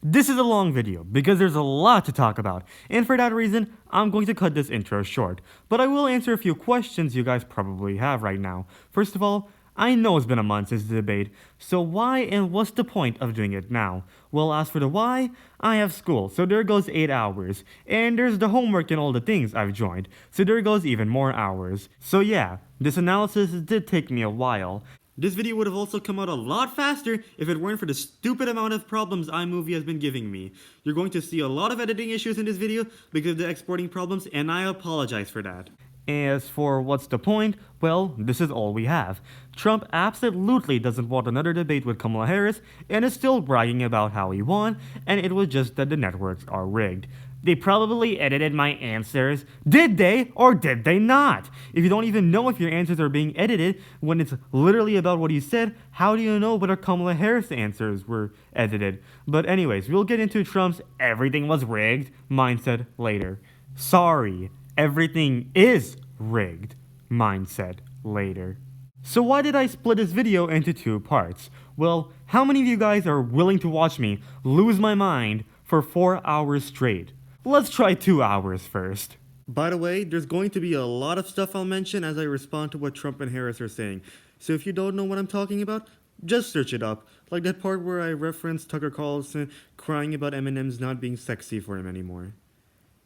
This is a long video because there's a lot to talk about, and for that reason, I'm going to cut this intro short. But I will answer a few questions you guys probably have right now. First of all, I know it's been a month since the debate, so why and what's the point of doing it now? Well, as for the why, I have school, so there goes 8 hours. And there's the homework and all the things I've joined, so there goes even more hours. So yeah, this analysis did take me a while. This video would have also come out a lot faster if it weren't for the stupid amount of problems iMovie has been giving me. You're going to see a lot of editing issues in this video because of the exporting problems, and I apologize for that. As for what's the point, well, this is all we have. Trump absolutely doesn't want another debate with Kamala Harris and is still bragging about how he won, and it was just that the networks are rigged. They probably edited my answers. Did they or did they not? If you don't even know if your answers are being edited when it's literally about what you said, how do you know whether Kamala Harris' answers were edited? But anyways, we'll get into Trump's everything was rigged mindset later. Sorry, everything is rigged mindset later. So why did I split this video into two parts? Well, how many of you guys are willing to watch me lose my mind for 4 hours straight? Let's try 2 hours first. By the way, there's going to be a lot of stuff I'll mention as I respond to what Trump and Harris are saying. So if you don't know what I'm talking about, just search it up. Like that part where I referenced Tucker Carlson crying about M&M's not being sexy for him anymore.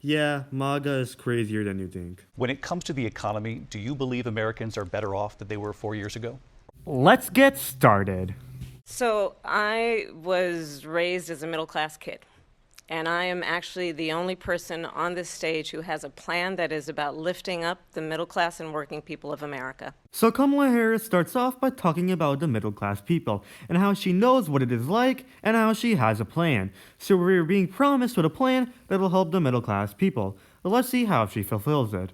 Yeah, MAGA is crazier than you think. When it comes to the economy, do you believe Americans are better off than they were 4 years ago? Let's get started. So I was raised as a middle-class kid, and I am actually the only person on this stage who has a plan that is about lifting up the middle class and working people of America. So Kamala Harris starts off by talking about the middle class people and how she knows what it is like and how she has a plan. So we're being promised with a plan that will help the middle class people. But let's see how she fulfills it.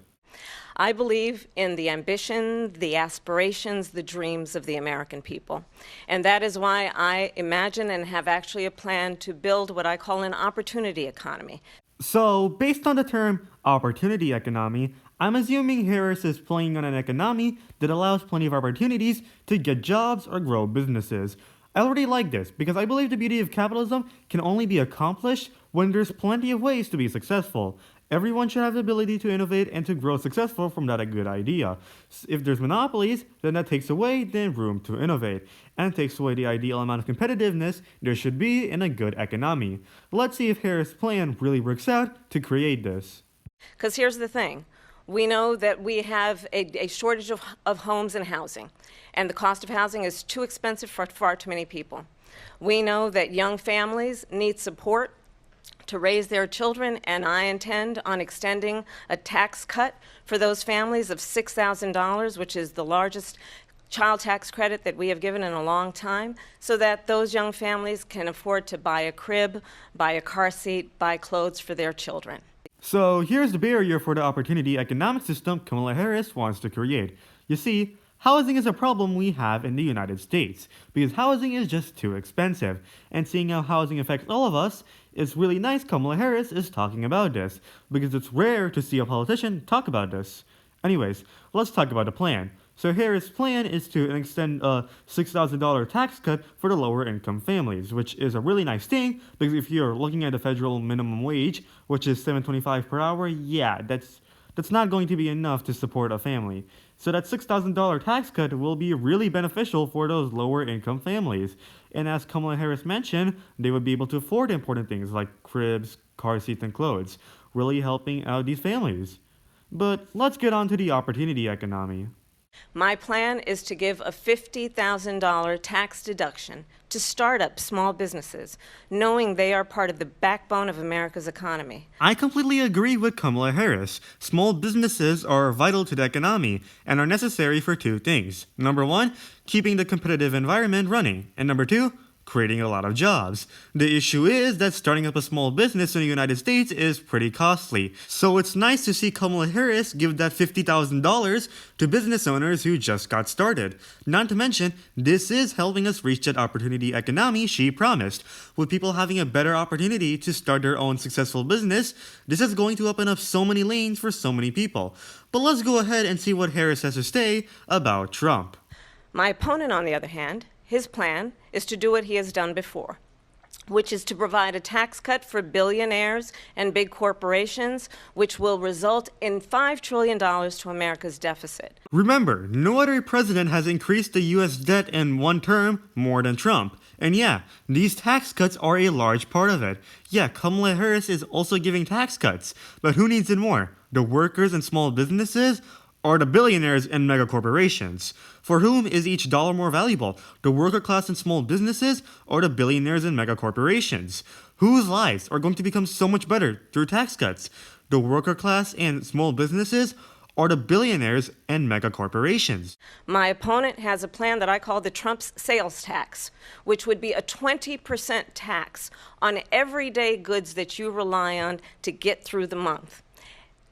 I believe in the ambition, the aspirations, the dreams of the American people. And that is why I imagine and have actually a plan to build what I call an opportunity economy. So, based on the term opportunity economy, I'm assuming Harris is playing on an economy that allows plenty of opportunities to get jobs or grow businesses. I already like this because I believe the beauty of capitalism can only be accomplished when there's plenty of ways to be successful. Everyone should have the ability to innovate and to grow successful from that a good idea. If there's monopolies, then that takes away the room to innovate, and takes away the ideal amount of competitiveness there should be in a good economy. Let's see if Harris' plan really works out to create this. Because here's the thing. We know that we have a shortage of homes and housing, and the cost of housing is too expensive for far too many people. We know that young families need support to raise their children, and I intend on extending a tax cut for those families of $6,000, which is the largest child tax credit that we have given in a long time, so that those young families can afford to buy a crib, buy a car seat, buy clothes for their children. So here's the barrier for the opportunity economic system Kamala Harris wants to create. You see, housing is a problem we have in the United States because housing is just too expensive. And seeing how housing affects all of us, it's really nice Kamala Harris is talking about this because it's rare to see a politician talk about this. Anyways, let's talk about the plan. So Harris' plan is to extend a $6,000 tax cut for the lower income families, which is a really nice thing because if you're looking at the federal minimum wage, which is $7.25 per hour, yeah, that's not going to be enough to support a family. So that $6,000 tax cut will be really beneficial for those lower income families. And as Kamala Harris mentioned, they would be able to afford important things like cribs, car seats, and clothes, really helping out these families. But let's get on to the opportunity economy. My plan is to give a $50,000 tax deduction to startup small businesses, knowing they are part of the backbone of America's economy. I completely agree with Kamala Harris. Small businesses are vital to the economy and are necessary for two things. Number one, keeping the competitive environment running. And number two, creating a lot of jobs. The issue is that starting up a small business in the United States is pretty costly. So it's nice to see Kamala Harris give that $50,000 to business owners who just got started. Not to mention, this is helping us reach that opportunity economy she promised. With people having a better opportunity to start their own successful business, this is going to open up so many lanes for so many people. But let's go ahead and see what Harris has to say about Trump. My opponent, on the other hand, his plan is to do what he has done before. which is to provide a tax cut for billionaires and big corporations, which will result in $5 trillion to America's deficit. Remember, no other president has increased the US debt in one term more than Trump. And yeah, these tax cuts are a large part of it. Yeah, Kamala Harris is also giving tax cuts. But who needs it more? The workers and small businesses? Or the billionaires and mega corporations? For whom is each dollar more valuable? The worker class and small businesses? Or the billionaires and mega corporations? Whose lives are going to become so much better through tax cuts? The worker class and small businesses? Or the billionaires and mega corporations? My opponent has a plan that I call the Trump's sales tax, which would be a 20% tax on everyday goods that you rely on to get through the month.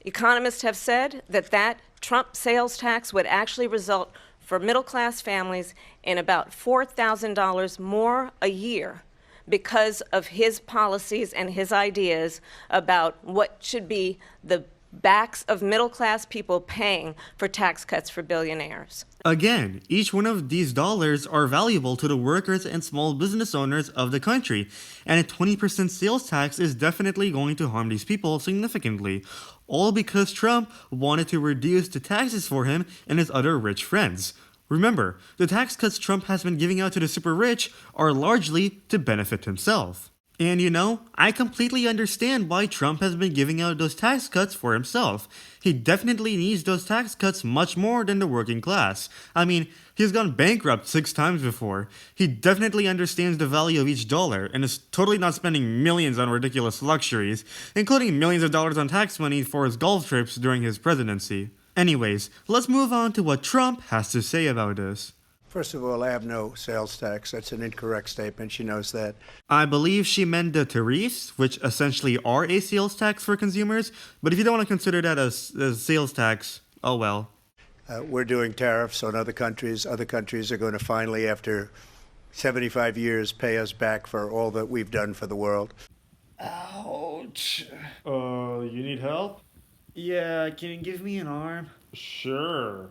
Economists have said that Trump sales tax would actually result for middle-class families in about $4,000 more a year because of his policies and his ideas about what should be the backs of middle-class people paying for tax cuts for billionaires. Again, each one of these dollars are valuable to the workers and small business owners of the country, and a 20% sales tax is definitely going to harm these people significantly, all because Trump wanted to reduce the taxes for him and his other rich friends. Remember, the tax cuts Trump has been giving out to the super rich are largely to benefit himself. And you know, I completely understand why Trump has been giving out those tax cuts for himself. He definitely needs those tax cuts much more than the working class. I mean, he's gone bankrupt 6 times before. He definitely understands the value of each dollar and is totally not spending millions on ridiculous luxuries, including millions of dollars on tax money for his golf trips during his presidency. Anyways, let's move on to what Trump has to say about this. First of all, I have no sales tax. That's an incorrect statement. She knows that. I believe she meant the tariffs, which essentially are a sales tax for consumers. But if you don't want to consider that as sales tax, oh well. We're doing tariffs on other countries. Other countries are going to finally, after 75 years, pay us back for all that we've done for the world. Ouch. You need help? Yeah, can you give me an arm? Sure.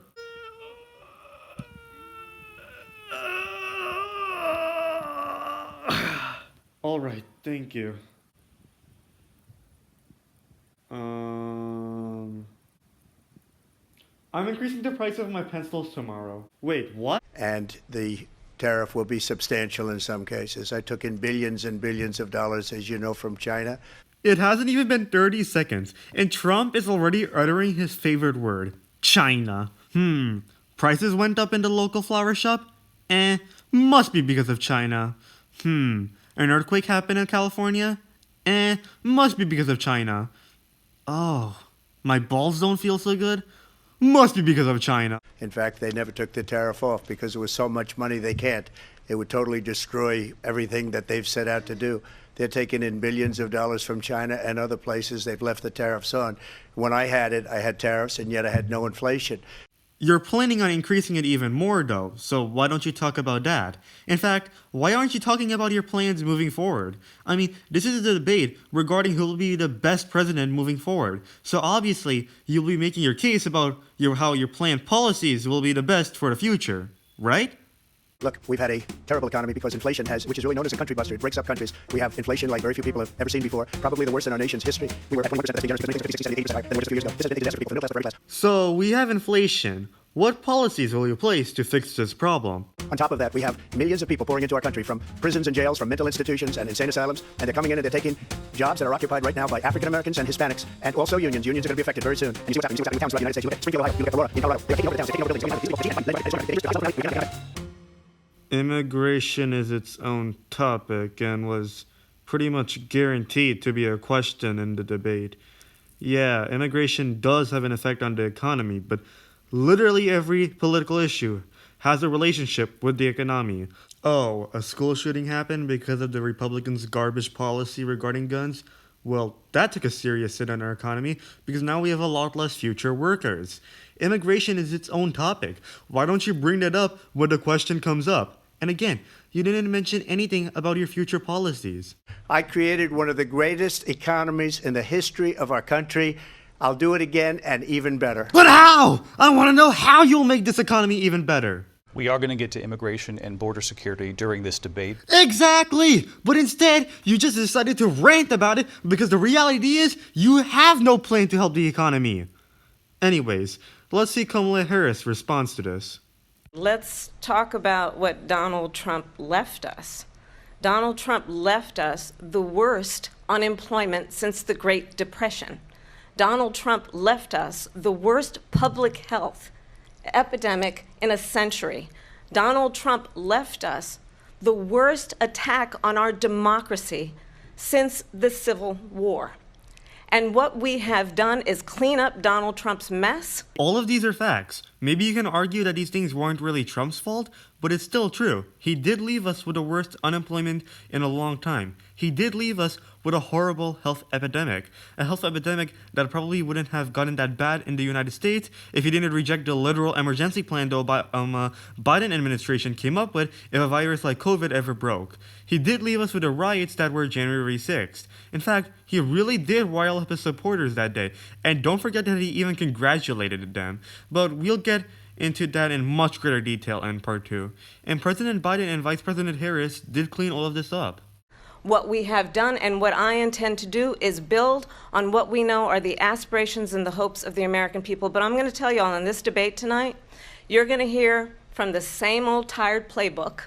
All right, thank you. I'm increasing the price of my pencils tomorrow. Wait, what? And the tariff will be substantial in some cases. I took in billions and billions of dollars, as you know, from China. It hasn't even been 30 seconds, and Trump is already uttering his favorite word, China. Prices went up in the local flower shop? Must be because of China. An earthquake happened in California? Must be because of China. Oh, my balls don't feel so good? Must be because of China. In fact, they never took the tariff off because there was so much money they can't. It would totally destroy everything that they've set out to do. They're taking in billions of dollars from China and other places. They've left the tariffs on. When I had it, I had tariffs, and yet I had no inflation. You're planning on increasing it even more, though, so why don't you talk about that? In fact, why aren't you talking about your plans moving forward? I mean, this is a debate regarding who will be the best president moving forward, so obviously you'll be making your case about how your planned policies will be the best for the future, right? Look, we've had a terrible economy because inflation which is really known as a country buster. It breaks up countries. We have inflation like very few people have ever seen before, probably the worst in our nation's history. We were at 21%, that's being generous, but 50, 60, 70, 80% higher than we were just a few years ago. This is a disaster for people from middle class to working class. So we have inflation. What policies will you place to fix this problem? On top of that, we have millions of people pouring into our country from prisons and jails, from mental institutions and insane asylums, and they're coming in and they're taking jobs that are occupied right now by African Americans and Hispanics, and also unions. Unions are going to be affected very soon. And you see what's happening. You see what's happening in towns throughout the United States. You look at Springfield, Ohio. You look at Aurora. In Colorado. They're taking over the towns. They're taking over buildings. Immigration is its own topic and was pretty much guaranteed to be a question in the debate. Yeah, immigration does have an effect on the economy, but literally every political issue has a relationship with the economy. Oh, a school shooting happened because of the Republicans' garbage policy regarding guns? Well, that took a serious hit on our economy because now we have a lot less future workers. Immigration is its own topic. Why don't you bring that up when the question comes up? And again, you didn't mention anything about your future policies. I created one of the greatest economies in the history of our country. I'll do it again and even better. But how? I want to know how you'll make this economy even better. We are going to get to immigration and border security during this debate. Exactly! But instead, you just decided to rant about it because the reality is you have no plan to help the economy. Anyways, let's see Kamala Harris' response to this. Let's talk about what Donald Trump left us. Donald Trump left us the worst unemployment since the Great Depression. Donald Trump left us the worst public health epidemic in a century. Donald Trump left us the worst attack on our democracy since the Civil War. And what we have done is clean up Donald Trump's mess. All of these are facts. Maybe you can argue that these things weren't really Trump's fault, but it's still true. He did leave us with the worst unemployment in a long time. He did leave us with a horrible health epidemic. A health epidemic that probably wouldn't have gotten that bad in the United States if he didn't reject the literal emergency plan the Biden administration came up with if a virus like COVID ever broke. He did leave us with the riots that were January 6th. In fact, he really did rile up his supporters that day. And don't forget that he even congratulated them. But we'll get into that in much greater detail in part 2. And President Biden and Vice President Harris did clean all of this up. What we have done and what I intend to do is build on what we know are the aspirations and the hopes of the American people. But I'm going to tell you all in this debate tonight, you're going to hear from the same old tired playbook,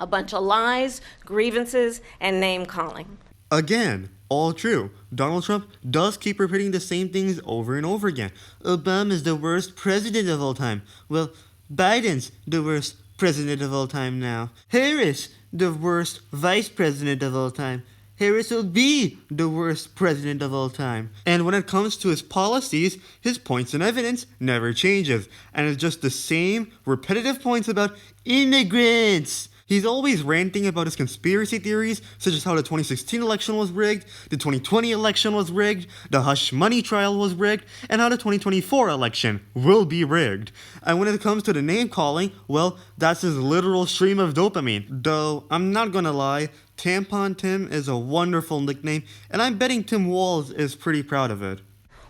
a bunch of lies, grievances, and name-calling. Again, all true. Donald Trump does keep repeating the same things over and over again. Obama's the worst president of all time. Well, Biden's the worst president of all time now. Harris, the worst vice president of all time. Harris will be the worst president of all time. And when it comes to his policies, his points and evidence never changes. And it's just the same repetitive points about immigrants. He's always ranting about his conspiracy theories, such as how the 2016 election was rigged, the 2020 election was rigged, the hush money trial was rigged, and how the 2024 election will be rigged. And when it comes to the name calling, well, that's his literal stream of dopamine. Though, I'm not gonna lie, Tampon Tim is a wonderful nickname, and I'm betting Tim Walz is pretty proud of it.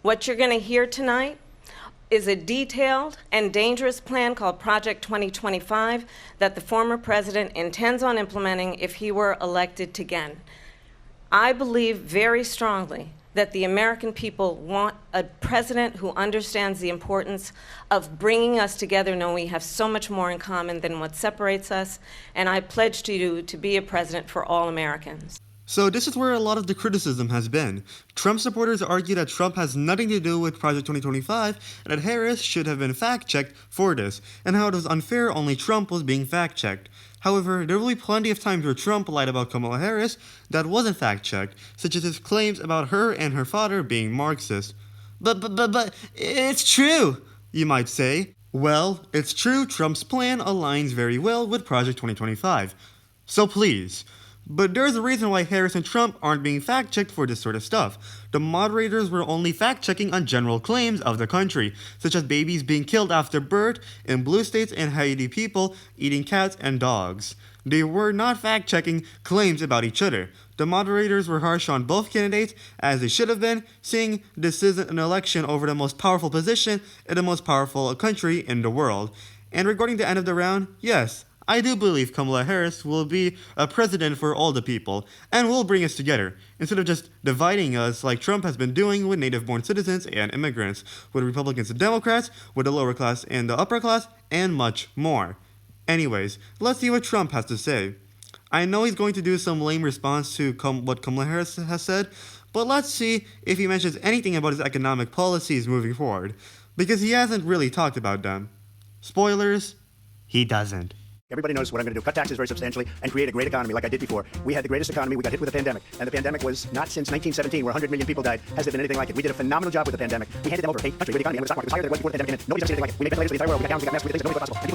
What you're going to hear tonight is a detailed and dangerous plan called Project 2025 that the former president intends on implementing if he were elected again. I believe very strongly that the American people want a president who understands the importance of bringing us together, knowing we have so much more in common than what separates us, and I pledge to you to be a president for all Americans. So this is where a lot of the criticism has been. Trump supporters argue that Trump has nothing to do with Project 2025 and that Harris should have been fact-checked for this, and how it was unfair only Trump was being fact-checked. However, there will be plenty of times where Trump lied about Kamala Harris that wasn't fact-checked, such as his claims about her and her father being Marxist. But, it's true, you might say. Well, it's true Trump's plan aligns very well with Project 2025. So please. But there's a reason why Harris and Trump aren't being fact-checked for this sort of stuff. The moderators were only fact-checking on general claims of the country, such as babies being killed after birth in blue states and Haiti people eating cats and dogs. They were not fact-checking claims about each other. The moderators were harsh on both candidates, as they should have been, seeing this isn't an election over the most powerful position in the most powerful country in the world. And regarding the end of the round, yes, I do believe Kamala Harris will be a president for all the people and will bring us together, instead of just dividing us like Trump has been doing with native-born citizens and immigrants, with Republicans and Democrats, with the lower class and the upper class, and much more. Anyways, let's see what Trump has to say. I know he's going to do some lame response to what Kamala Harris has said, but let's see if he mentions anything about his economic policies moving forward, because he hasn't really talked about them. Spoilers, he doesn't. Everybody knows what I'm going to do. Cut taxes very substantially and create a great economy like I did before. We had the greatest economy. We got hit with a pandemic. And the pandemic was not since 1917, where 100 million people died, has there been anything like it. We did a phenomenal job with the pandemic. We handed them over. Hey, country, great economy. And the stock market was higher than it was before the pandemic. Nobody's ever seen anything like it. We made ventilators for the entire world. We got towns, we got maps, we did things nobody thought possible.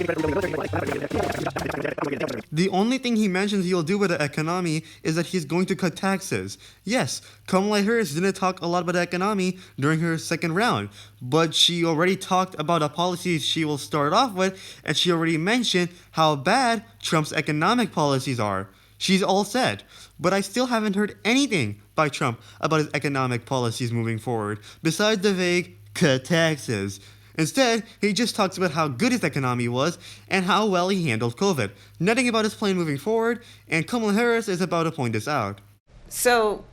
The only thing he mentions he'll do with the economy is that he's going to cut taxes. Yes, Kamala Harris didn't talk a lot about the economy during her second round, but she already talked about the policies she will start off with, and she already mentioned how bad Trump's economic policies are. She's all set, but I still haven't heard anything by Trump about his economic policies moving forward, besides the vague cut taxes. Instead, he just talks about how good his economy was and how well he handled COVID. Nothing about his plan moving forward, and Kamala Harris is about to point this out. So,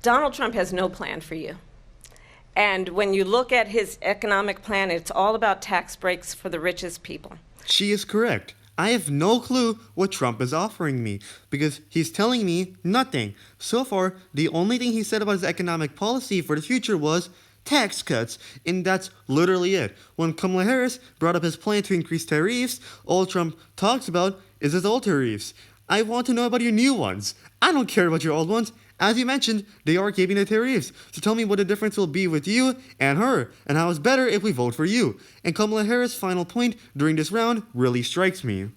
Donald Trump has no plan for you. And when you look at his economic plan, it's all about tax breaks for the richest people. She is correct. I have no clue what Trump is offering me because he's telling me nothing. So far, the only thing he said about his economic policy for the future was tax cuts, and that's literally it. When Kamala Harris brought up his plan to increase tariffs, all Trump talks about is his old tariffs. I want to know about your new ones. I don't care about your old ones. As you mentioned, they are keeping the tariffs. So tell me what the difference will be with you and her, and how it's better if we vote for you. And Kamala Harris' final point during this round really strikes me.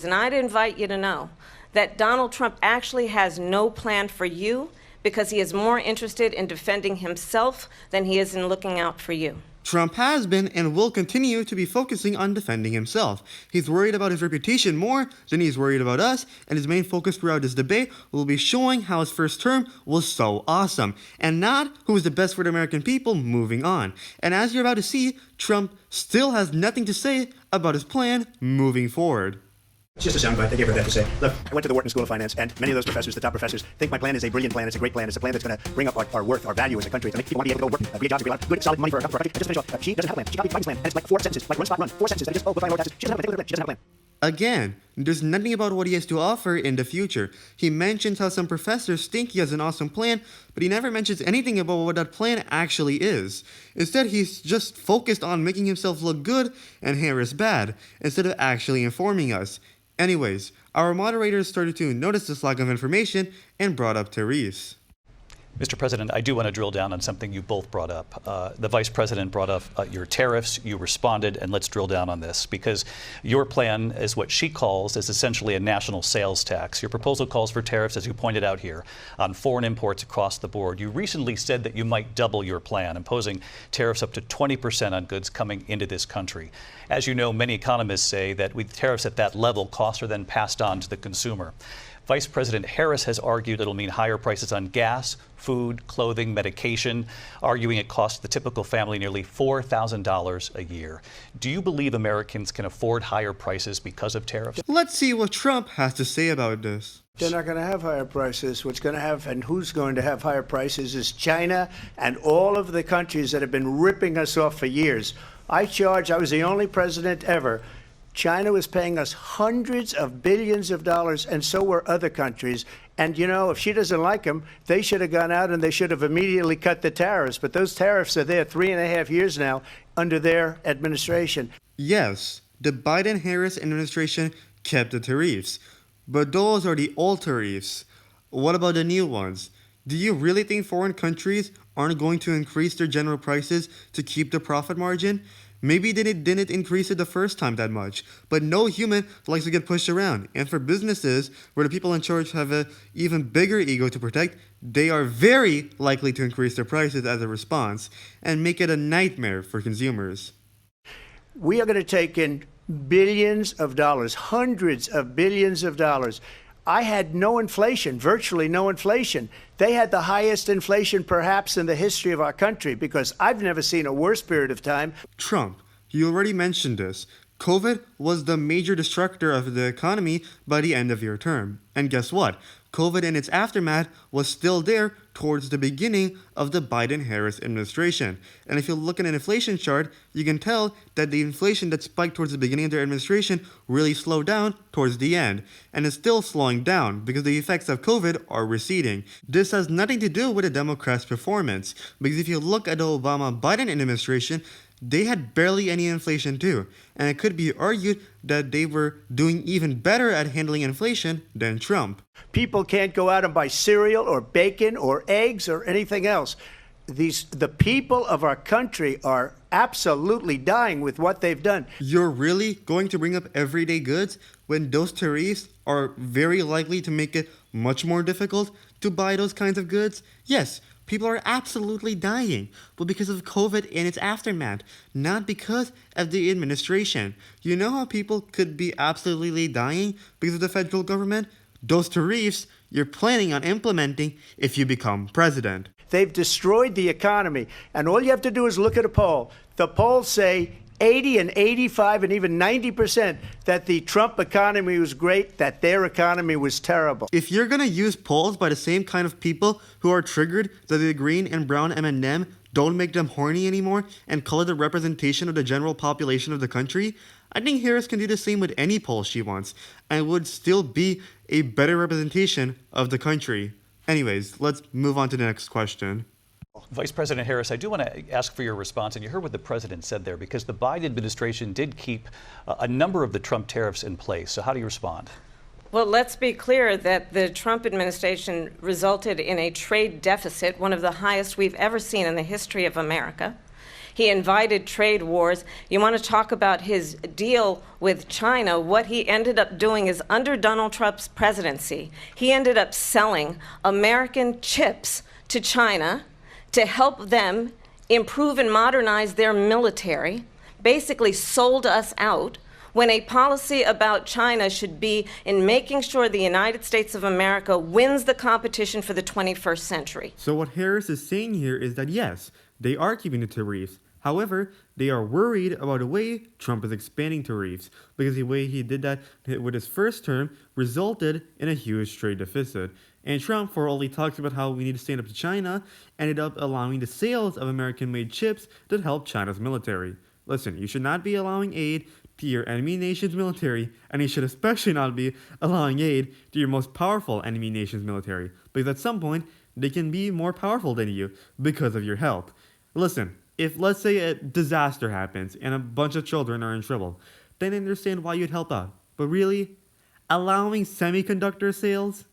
And I'd invite you to know that Donald Trump actually has no plan for you because he is more interested in defending himself than he is in looking out for you. Trump has been and will continue to be focusing on defending himself. He's worried about his reputation more than he's worried about us, and his main focus throughout this debate will be showing how his first term was so awesome, and not who is the best for the American people moving on. And as you're about to see, Trump still has nothing to say about his plan moving forward. It's just a soundbite. They gave her that to say. Look, I went to the Wharton School of Finance, and many of those professors, the top professors, think my plan is a brilliant plan. It's a great plan. It's a plan that's going to bring up our worth, our value as a country. It's going to make people want to be able to go work, create jobs, create a lot of good, solid money for our country. Just finish off. She doesn't have a plan. She copied Biden's plan, and it's like 4 sentences, like one spot run. 4 sentences. That just, go find more taxes. She doesn't have a plan. She doesn't have a plan. Again, there's nothing about what he has to offer in the future. He mentions how some professors think he has an awesome plan, but he never mentions anything about what that plan actually is. Instead, he's just focused on making himself look good and Harris bad, instead of actually informing us. Anyways, our moderators started to notice this lack of information and brought up tariffs. Mr. President, I do want to drill down on something you both brought up. The Vice President brought up your tariffs. You responded, and let's drill down on this because your plan is what she calls is essentially a national sales tax. Your proposal calls for tariffs, as you pointed out here, on foreign imports across the board. You recently said that you might double your plan, imposing tariffs up to 20% on goods coming into this country. As you know, many economists say that with tariffs at that level, costs are then passed on to the consumer. Vice President Harris has argued it'll mean higher prices on gas, food, clothing, medication, arguing it costs the typical family nearly $4,000 a year. Do you believe Americans can afford higher prices because of tariffs? Let's see what Trump has to say about this. They're not going to have higher prices. What's going to have and who's going to have higher prices is China and all of the countries that have been ripping us off for years. I was the only president ever. China was paying us hundreds of billions of dollars, and so were other countries. And, you know, if she doesn't like them, they should have gone out and they should have immediately cut the tariffs. But those tariffs are there 3.5 years now under their administration. Yes, the Biden-Harris administration kept the tariffs, but those are the old tariffs. What about the new ones? Do you really think foreign countries aren't going to increase their general prices to keep the profit margin? Maybe they didn't increase it the first time that much, but no human likes to get pushed around. And for businesses where the people in charge have an even bigger ego to protect, they are very likely to increase their prices as a response and make it a nightmare for consumers. We are going to take in billions of dollars, hundreds of billions of dollars. I had no inflation, virtually no inflation. They had the highest inflation perhaps in the history of our country because I've never seen a worse period of time. Trump, you already mentioned this. COVID was the major destructor of the economy by the end of your term. And guess what? COVID and its aftermath was still there towards the beginning of the Biden-Harris administration. And if you look at an inflation chart, you can tell that the inflation that spiked towards the beginning of their administration really slowed down towards the end. And is still slowing down because the effects of COVID are receding. This has nothing to do with the Democrats' performance. Because if you look at the Obama-Biden administration, they had barely any inflation too, and it could be argued that they were doing even better at handling inflation than Trump. People can't go out and buy cereal or bacon or eggs or anything else. The people of our country are absolutely dying with what they've done. You're really going to bring up everyday goods when those tariffs are very likely to make it much more difficult to buy those kinds of goods? Yes. People are absolutely dying, but because of COVID and its aftermath, not because of the administration. You know how people could be absolutely dying because of the federal government? Those tariffs you're planning on implementing if you become president. They've destroyed the economy. And all you have to do is look at a poll. The polls say 80 and 85 and even 90% that the Trump economy was great, that their economy was terrible. If you're gonna use polls by the same kind of people who are triggered that the green and brown M&M don't make them horny anymore and color the representation of the general population of the country, I think Harris can do the same with any poll she wants and would still be a better representation of the country. Anyways, let's move on to the next question. Vice President Harris, I do want to ask for your response, and you heard what the president said there, because the Biden administration did keep a number of the Trump tariffs in place. So how do you respond? Well, let's be clear that the Trump administration resulted in a trade deficit, one of the highest we've ever seen in the history of America. He invited trade wars. You want to talk about his deal with China? What he ended up doing is, under Donald Trump's presidency, he ended up selling American chips to China to help them improve and modernize their military, basically sold us out, when a policy about China should be in making sure the United States of America wins the competition for the 21st century. So what Harris is saying here is that yes, they are keeping the tariffs. However, they are worried about the way Trump is expanding tariffs, because the way he did that with his first term resulted in a huge trade deficit. And Trump, for all he talks about how we need to stand up to China, ended up allowing the sales of American-made chips that help China's military. Listen, you should not be allowing aid to your enemy nation's military, and you should especially not be allowing aid to your most powerful enemy nation's military, because at some point, they can be more powerful than you because of your help. Listen, if let's say a disaster happens and a bunch of children are in trouble, then I understand why you'd help out. But really, allowing semiconductor sales?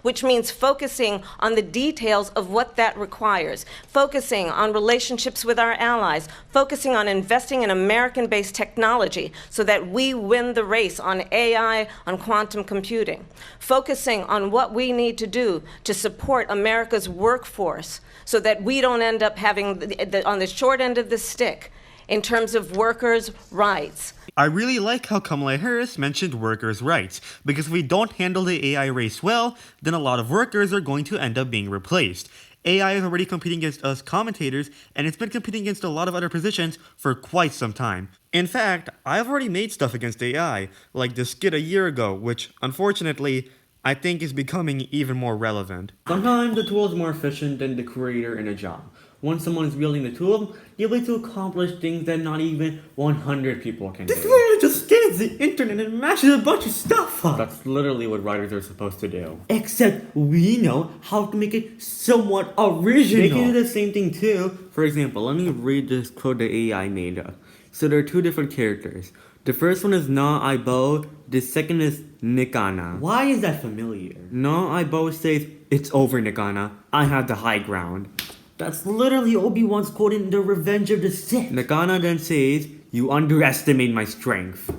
Which means focusing on the details of what that requires, focusing on relationships with our allies, focusing on investing in American-based technology so that we win the race on AI, on quantum computing, focusing on what we need to do to support America's workforce so that we don't end up having on the short end of the stick in terms of workers' rights. I really like how Kamala Harris mentioned workers' rights, because if we don't handle the AI race well, then a lot of workers are going to end up being replaced. AI is already competing against us commentators, and it's been competing against a lot of other positions for quite some time. In fact, I've already made stuff against AI, like this skit a year ago, which, unfortunately, I think is becoming even more relevant. Sometimes the tool is more efficient than the creator in a job. Once someone is wielding the tool, you're able to accomplish things that not even 100 people can do. This literally just scans the internet and mashes a bunch of stuff up. That's literally what writers are supposed to do. Except we know how to make it somewhat original. They can do the same thing too. For example, let me read this quote the AI made up. So there are two different characters. The first one is Na Aibo, the second is Nikana. Why is that familiar? Na Aibo says, "It's over, Nikana. I have the high ground." That's literally Obi-Wan's quote in The Revenge of the Sith. Nikana then says, "You underestimate my strength."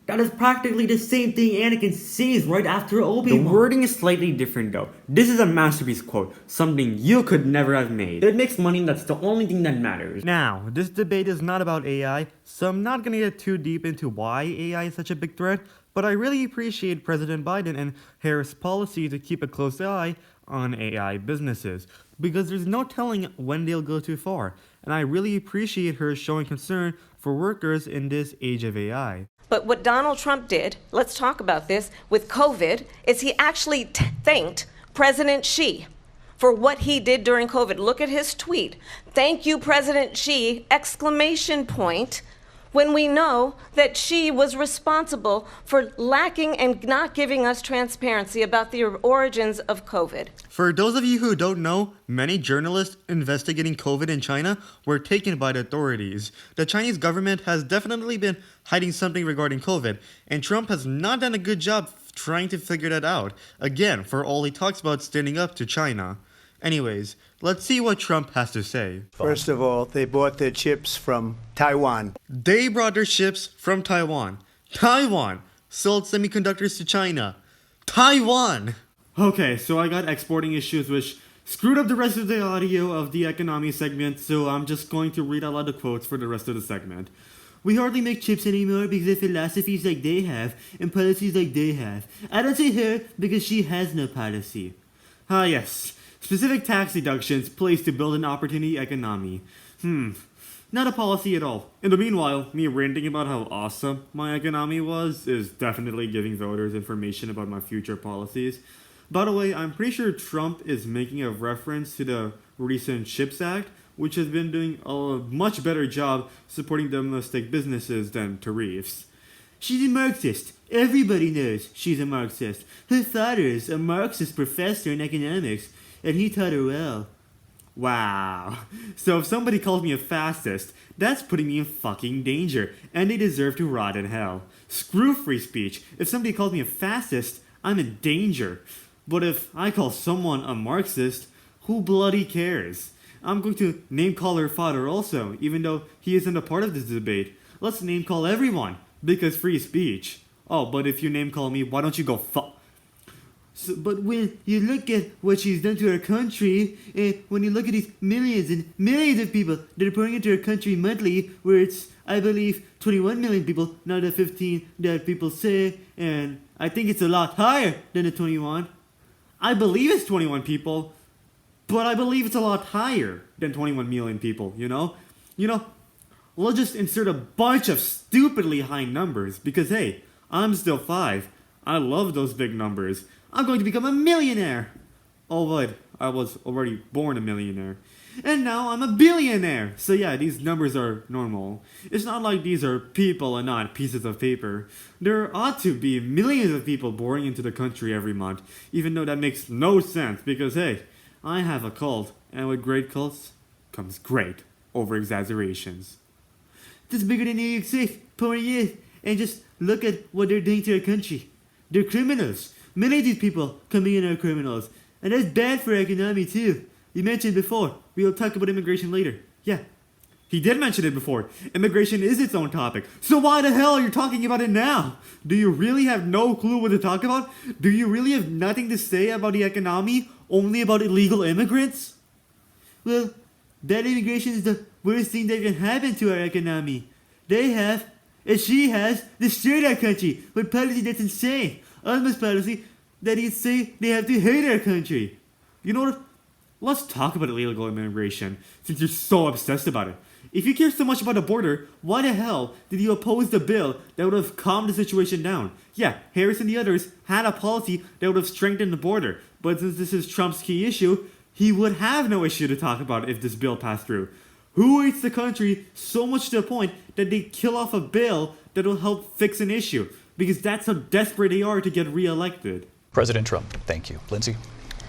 That is practically the same thing Anakin says right after Obi-Wan. The wording is slightly different though. This is a masterpiece quote, something you could never have made. It makes money, and that's the only thing that matters. Now, this debate is not about AI, so I'm not gonna get too deep into why AI is such a big threat, but I really appreciate President Biden and Harris' policy to keep a close eye on AI businesses, because there's no telling when they'll go too far, and I really appreciate her showing concern for workers in this age of AI. But what Donald Trump did, let's talk about this, with COVID, is he actually thanked President Xi for what he did during COVID. Look at his tweet. "Thank you, President Xi," exclamation point, when we know that Xi was responsible for lacking and not giving us transparency about the origins of COVID. For those of you who don't know, many journalists investigating COVID in China were taken by the authorities. The Chinese government has definitely been hiding something regarding COVID, and Trump has not done a good job trying to figure that out. Again, for all he talks about standing up to China. Anyways, let's see what Trump has to say. First of all, they bought their chips from Taiwan. They brought their chips from Taiwan. Taiwan sold semiconductors to China. Taiwan! Okay, so I got exporting issues which screwed up the rest of the audio of the economy segment, so I'm just going to read out loud the quotes for the rest of the segment. "We hardly make chips anymore because of philosophies like they have and policies like they have. I don't say her because she has no policy." Ah, yes. Specific tax deductions placed to build an opportunity economy. Not a policy at all. In the meanwhile, me ranting about how awesome my economy was is definitely giving voters information about my future policies. By the way, I'm pretty sure Trump is making a reference to the recent CHIPS Act, which has been doing a much better job supporting domestic businesses than tariffs. She's a Marxist. Everybody knows she's a Marxist. Her father is a Marxist professor in economics, and he taught her well. Wow. So if somebody calls me a fascist, that's putting me in fucking danger, and they deserve to rot in hell. Screw free speech. If somebody calls me a fascist, I'm in danger. But if I call someone a Marxist, who bloody cares? I'm going to name call her father also, even though he isn't a part of this debate. Let's name call everyone, because free speech. Oh, but if you name call me, why don't you go but when you look at what she's done to our country, and when you look at these millions and millions of people that are pouring into our country monthly, where it's, I believe, 21 million people, not the 15 that people say, and I think it's a lot higher than the 21. I believe it's 21 people, but I believe it's a lot higher than 21 million people, you know? We'll just insert a bunch of stupidly high numbers, because hey, I'm still 5. I love those big numbers. I'm going to become a millionaire. Oh, but I was already born a millionaire. And now I'm a billionaire. So yeah, these numbers are normal. It's not like these are people and not pieces of paper. There ought to be millions of people pouring into the country every month, even though that makes no sense because hey, I have a cult, and with great cults comes great over-exaggerations. It's bigger than New York City, pouring in, and just look at what they're doing to our country. They're criminals. Many of these people coming in are criminals, and that's bad for our economy too. You mentioned before, we'll talk about immigration later. Yeah, he did mention it before. Immigration is its own topic. So why the hell are you talking about it now? Do you really have no clue what to talk about? Do you really have nothing to say about the economy, only about illegal immigrants? Well, bad immigration is the worst thing that can happen to our economy. They have, and she has, destroyed our country with policy that's insane. Almost policy that is say they have to hate our country. You know what? Let's talk about illegal immigration, since you're so obsessed about it. If you care so much about the border, why the hell did you oppose the bill that would have calmed the situation down? Yeah, Harris and the others had a policy that would have strengthened the border, but since this is Trump's key issue, he would have no issue to talk about if this bill passed through. Who hates the country so much to the point that they kill off a bill that will help fix an issue? Because that's how desperate they are to get reelected. President Trump, thank you. Lindsay?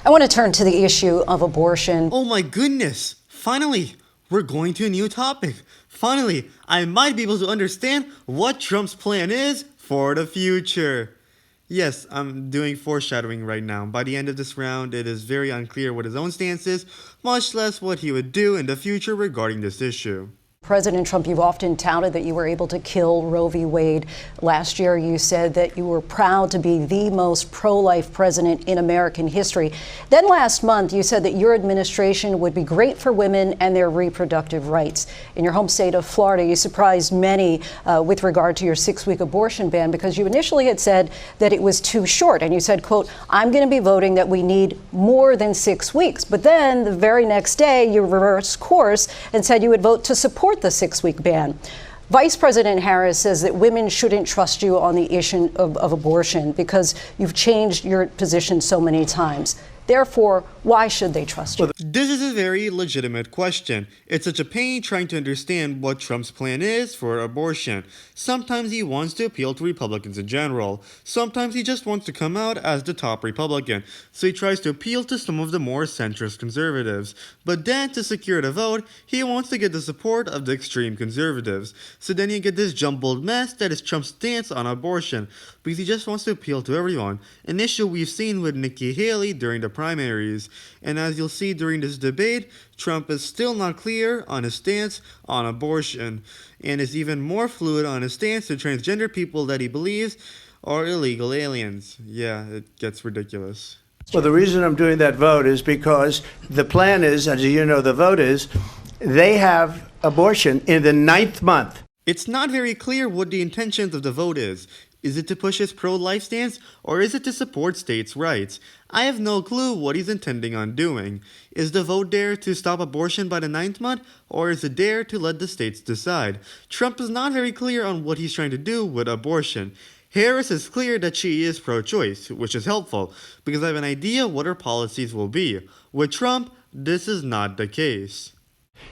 I want to turn to the issue of abortion. Oh my goodness! Finally, we're going to a new topic. Finally, I might be able to understand what Trump's plan is for the future. Yes, I'm doing foreshadowing right now. By the end of this round, it is very unclear what his own stance is, much less what he would do in the future regarding this issue. President Trump, you've often touted that you were able to kill Roe v. Wade. Last year, you said that you were proud to be the most pro-life president in American history. Then last month, you said that your administration would be great for women and their reproductive rights. In your home state of Florida, you surprised many with regard to your 6-week abortion ban because you initially had said that it was too short. And you said, quote, I'm going to be voting that we need more than 6 weeks. But then the very next day, you reversed course and said you would vote to support the 6-week ban. Vice President Harris says that women shouldn't trust you on the issue of abortion because you've changed your position so many times. Therefore, why should they trust you? This is a very legitimate question. It's such a pain trying to understand what Trump's plan is for abortion. Sometimes he wants to appeal to Republicans in general. Sometimes he just wants to come out as the top Republican. So he tries to appeal to some of the more centrist conservatives. But then, to secure the vote, he wants to get the support of the extreme conservatives. So then you get this jumbled mess that is Trump's stance on abortion, because he just wants to appeal to everyone. An issue we've seen with Nikki Haley during the primaries. And as you'll see during this debate, Trump is still not clear on his stance on abortion, and is even more fluid on his stance to transgender people that he believes are illegal aliens. Yeah, it gets ridiculous. Well, the reason I'm doing that vote is because the plan is, as you know, the vote is, they have abortion in the 9th month. It's not very clear what the intentions of the vote is. Is it to push his pro-life stance, or is it to support states' rights? I have no clue what he's intending on doing. Is the vote there to stop abortion by the 9th month, or is it there to let the states decide? Trump is not very clear on what he's trying to do with abortion. Harris is clear that she is pro-choice, which is helpful, because I have an idea what her policies will be. With Trump, this is not the case.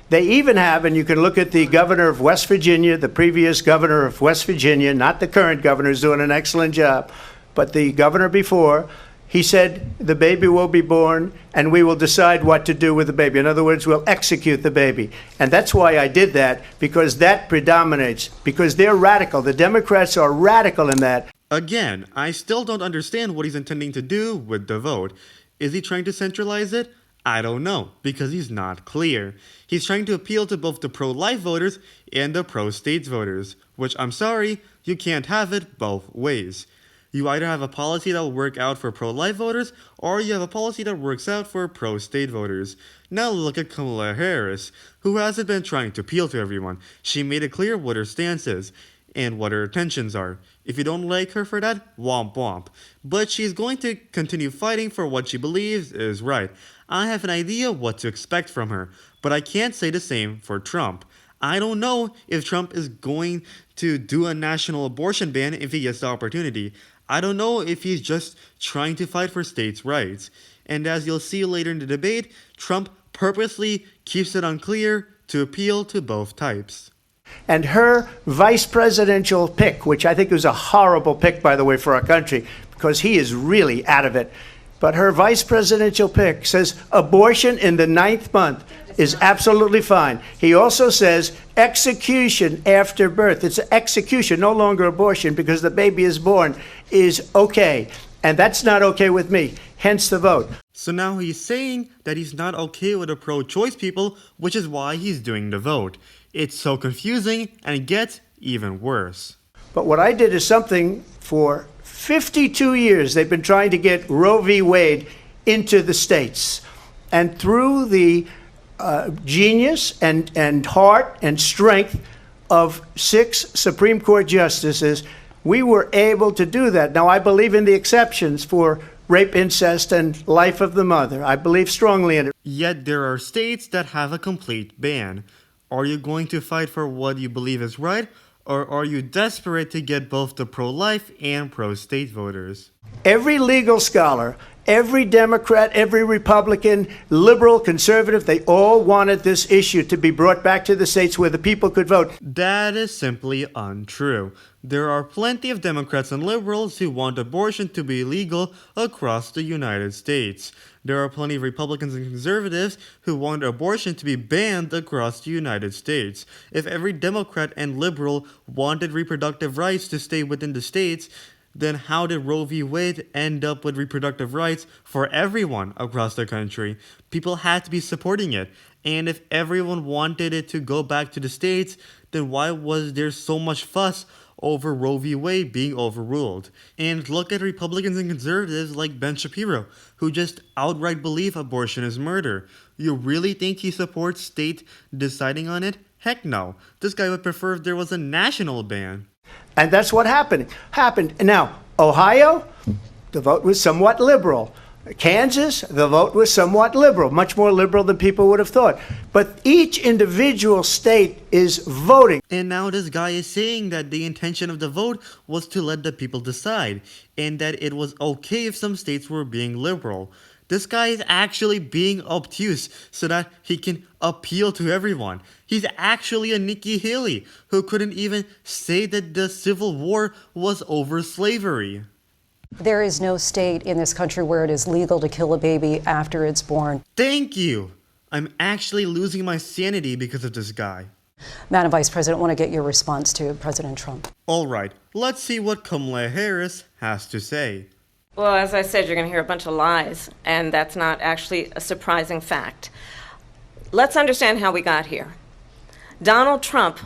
They even have, and you can look at the governor of West Virginia, the previous governor of West Virginia, not the current governor, who's doing an excellent job, but the governor before, he said the baby will be born and we will decide what to do with the baby. In other words, we'll execute the baby. And that's why I did that, because that predominates, because they're radical. The Democrats are radical in that. Again, I still don't understand what he's intending to do with the vote. Is he trying to centralize it? I don't know, because he's not clear. He's trying to appeal to both the pro-life voters and the pro-states voters, which, I'm sorry, you can't have it both ways. You either have a policy that will work out for pro-life voters, or you have a policy that works out for pro-state voters. Now look at Kamala Harris, who hasn't been trying to appeal to everyone. She made it clear what her stance is, and what her intentions are. If you don't like her for that, womp womp. But she's going to continue fighting for what she believes is right. I have an idea what to expect from her, but I can't say the same for Trump. I don't know if Trump is going to do a national abortion ban if he gets the opportunity. I don't know if he's just trying to fight for states' rights. And as you'll see later in the debate, Trump purposely keeps it unclear to appeal to both types. And her vice presidential pick, which I think was a horrible pick, by the way, for our country, because he is really out of it. But her vice presidential pick says abortion in the 9th month is absolutely fine. He also says execution after birth. It's execution, no longer abortion, because the baby is born, is okay. And that's not okay with me, hence the vote. So now he's saying that he's not okay with the pro-choice people, which is why he's doing the vote. It's so confusing, and it gets even worse. But what I did is something for 52 years they've been trying to get Roe v. Wade into the states. And through the genius and heart and strength of 6 Supreme Court justices, we were able to do that. Now, I believe in the exceptions for rape, incest, and life of the mother. I believe strongly in it. Yet there are states that have a complete ban. Are you going to fight for what you believe is right, or are you desperate to get both the pro-life and pro-state voters? Every legal scholar, every Democrat, every Republican, liberal, conservative, they all wanted this issue to be brought back to the states where the people could vote. That is simply untrue. There are plenty of Democrats and liberals who want abortion to be legal across the United States. There are plenty of Republicans and conservatives who want abortion to be banned across the United States. If every Democrat and liberal wanted reproductive rights to stay within the states, then how did Roe v. Wade end up with reproductive rights for everyone across the country? People had to be supporting it. And if everyone wanted it to go back to the states, then why was there so much fuss over Roe v. Wade being overruled? And look at Republicans and conservatives like Ben Shapiro, who just outright believe abortion is murder. You really think he supports state deciding on it? Heck no. This guy would prefer if there was a national ban. And that's what happened. Now, Ohio, the vote was somewhat liberal. Kansas, the vote was somewhat liberal, much more liberal than people would have thought. But each individual state is voting. And now this guy is saying that the intention of the vote was to let the people decide, and that it was okay if some states were being liberal. This guy is actually being obtuse so that he can appeal to everyone. He's actually a Nikki Haley who couldn't even say that the Civil War was over slavery. There is no state in this country where it is legal to kill a baby after it's born. Thank you. I'm actually losing my sanity because of this guy. Madam Vice President, I want to get your response to President Trump. All right, let's see what Kamala Harris has to say. Well, as I said, you're going to hear a bunch of lies, and that's not actually a surprising fact. Let's understand how we got here. Donald Trump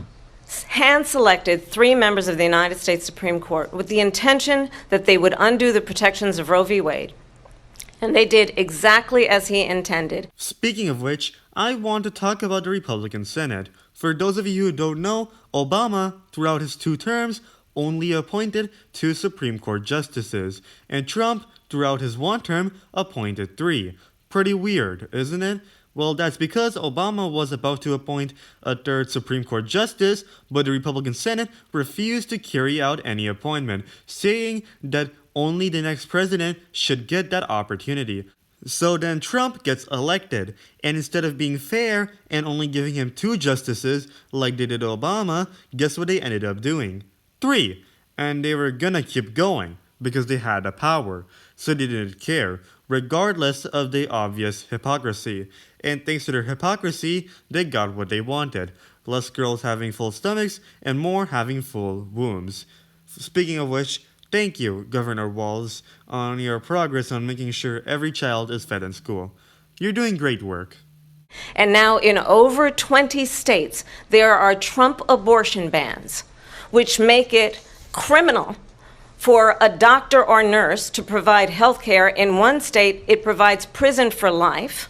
hand-selected 3 members of the United States Supreme Court with the intention that they would undo the protections of Roe v. Wade. And they did exactly as he intended. Speaking of which, I want to talk about the Republican Senate. For those of you who don't know, Obama, throughout his 2 terms, only appointed 2 Supreme Court justices, and Trump, throughout his one term, appointed 3. Pretty weird, isn't it? Well, that's because Obama was about to appoint a 3rd Supreme Court justice, but the Republican Senate refused to carry out any appointment, saying that only the next president should get that opportunity. So then Trump gets elected, and instead of being fair and only giving him 2 justices like they did Obama, guess what they ended up doing? 3. And they were gonna keep going because they had the power, so they didn't care, regardless of the obvious hypocrisy. And thanks to their hypocrisy, they got what they wanted. Less girls having full stomachs and more having full wombs. Speaking of which, thank you, Governor Walz, on your progress on making sure every child is fed in school. You're doing great work. And now in over 20 states, there are Trump abortion bans, which make it criminal for a doctor or nurse to provide health care. In one state, it provides prison for life.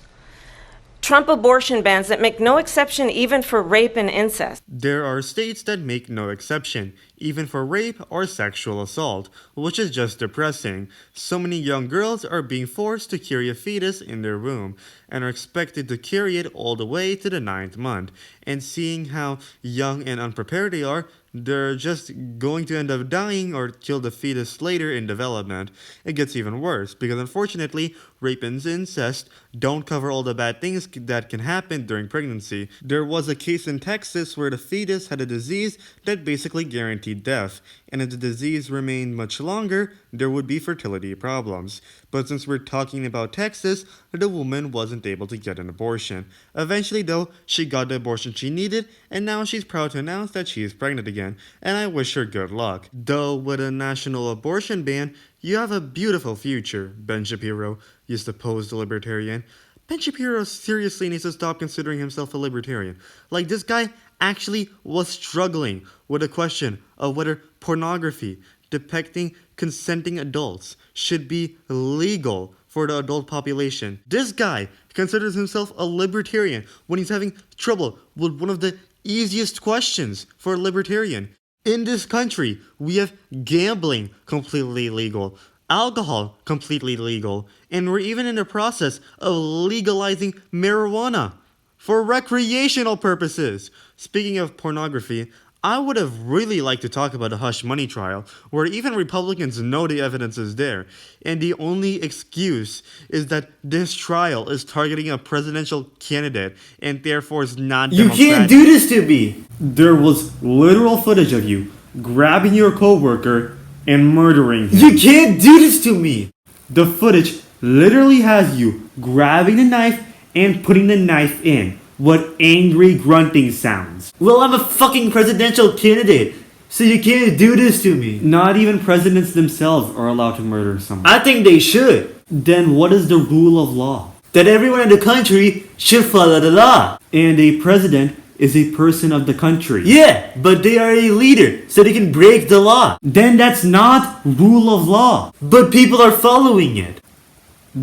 Trump abortion bans that make no exception even for rape and incest. There are states that make no exception, even for rape or sexual assault, which is just depressing. So many young girls are being forced to carry a fetus in their womb and are expected to carry it all the way to the 9th month. And seeing how young and unprepared they are, they're just going to end up dying or kill the fetus later in development. It gets even worse because unfortunately, rape and incest don't cover all the bad things that can happen during pregnancy. There was a case in Texas where the fetus had a disease that basically guaranteed death, and if the disease remained much longer, there would be fertility problems. But since we're talking about Texas, the woman wasn't able to get an abortion. Eventually though, she got the abortion she needed, and now she's proud to announce that she is pregnant again, and I wish her good luck. Though with a national abortion ban, you have a beautiful future, Ben Shapiro used to pose the libertarian. Ben Shapiro seriously needs to stop considering himself a libertarian. Like, this guy actually was struggling with the question of whether pornography depicting consenting adults should be legal for the adult population. This guy considers himself a libertarian when he's having trouble with one of the easiest questions for a libertarian. In this country, we have gambling completely legal, alcohol completely legal, and we're even in the process of legalizing marijuana for recreational purposes. Speaking of pornography, I would have really liked to talk about the Hush Money trial, where even Republicans know the evidence is there, and the only excuse is that this trial is targeting a presidential candidate, and therefore is not You democratic. can't do this to me! There was literal footage of you grabbing your coworker and murdering him. You can't do this to me! The footage literally has you grabbing the knife and putting the knife in. What angry grunting sounds. Well, I'm a fucking presidential candidate, so you can't do this to me. Not even presidents themselves are allowed to murder someone. I think they should. Then what is the rule of law? That everyone in the country should follow the law. And a president is a person of the country. Yeah, but they are a leader, so they can break the law. Then that's not rule of law. But people are following it.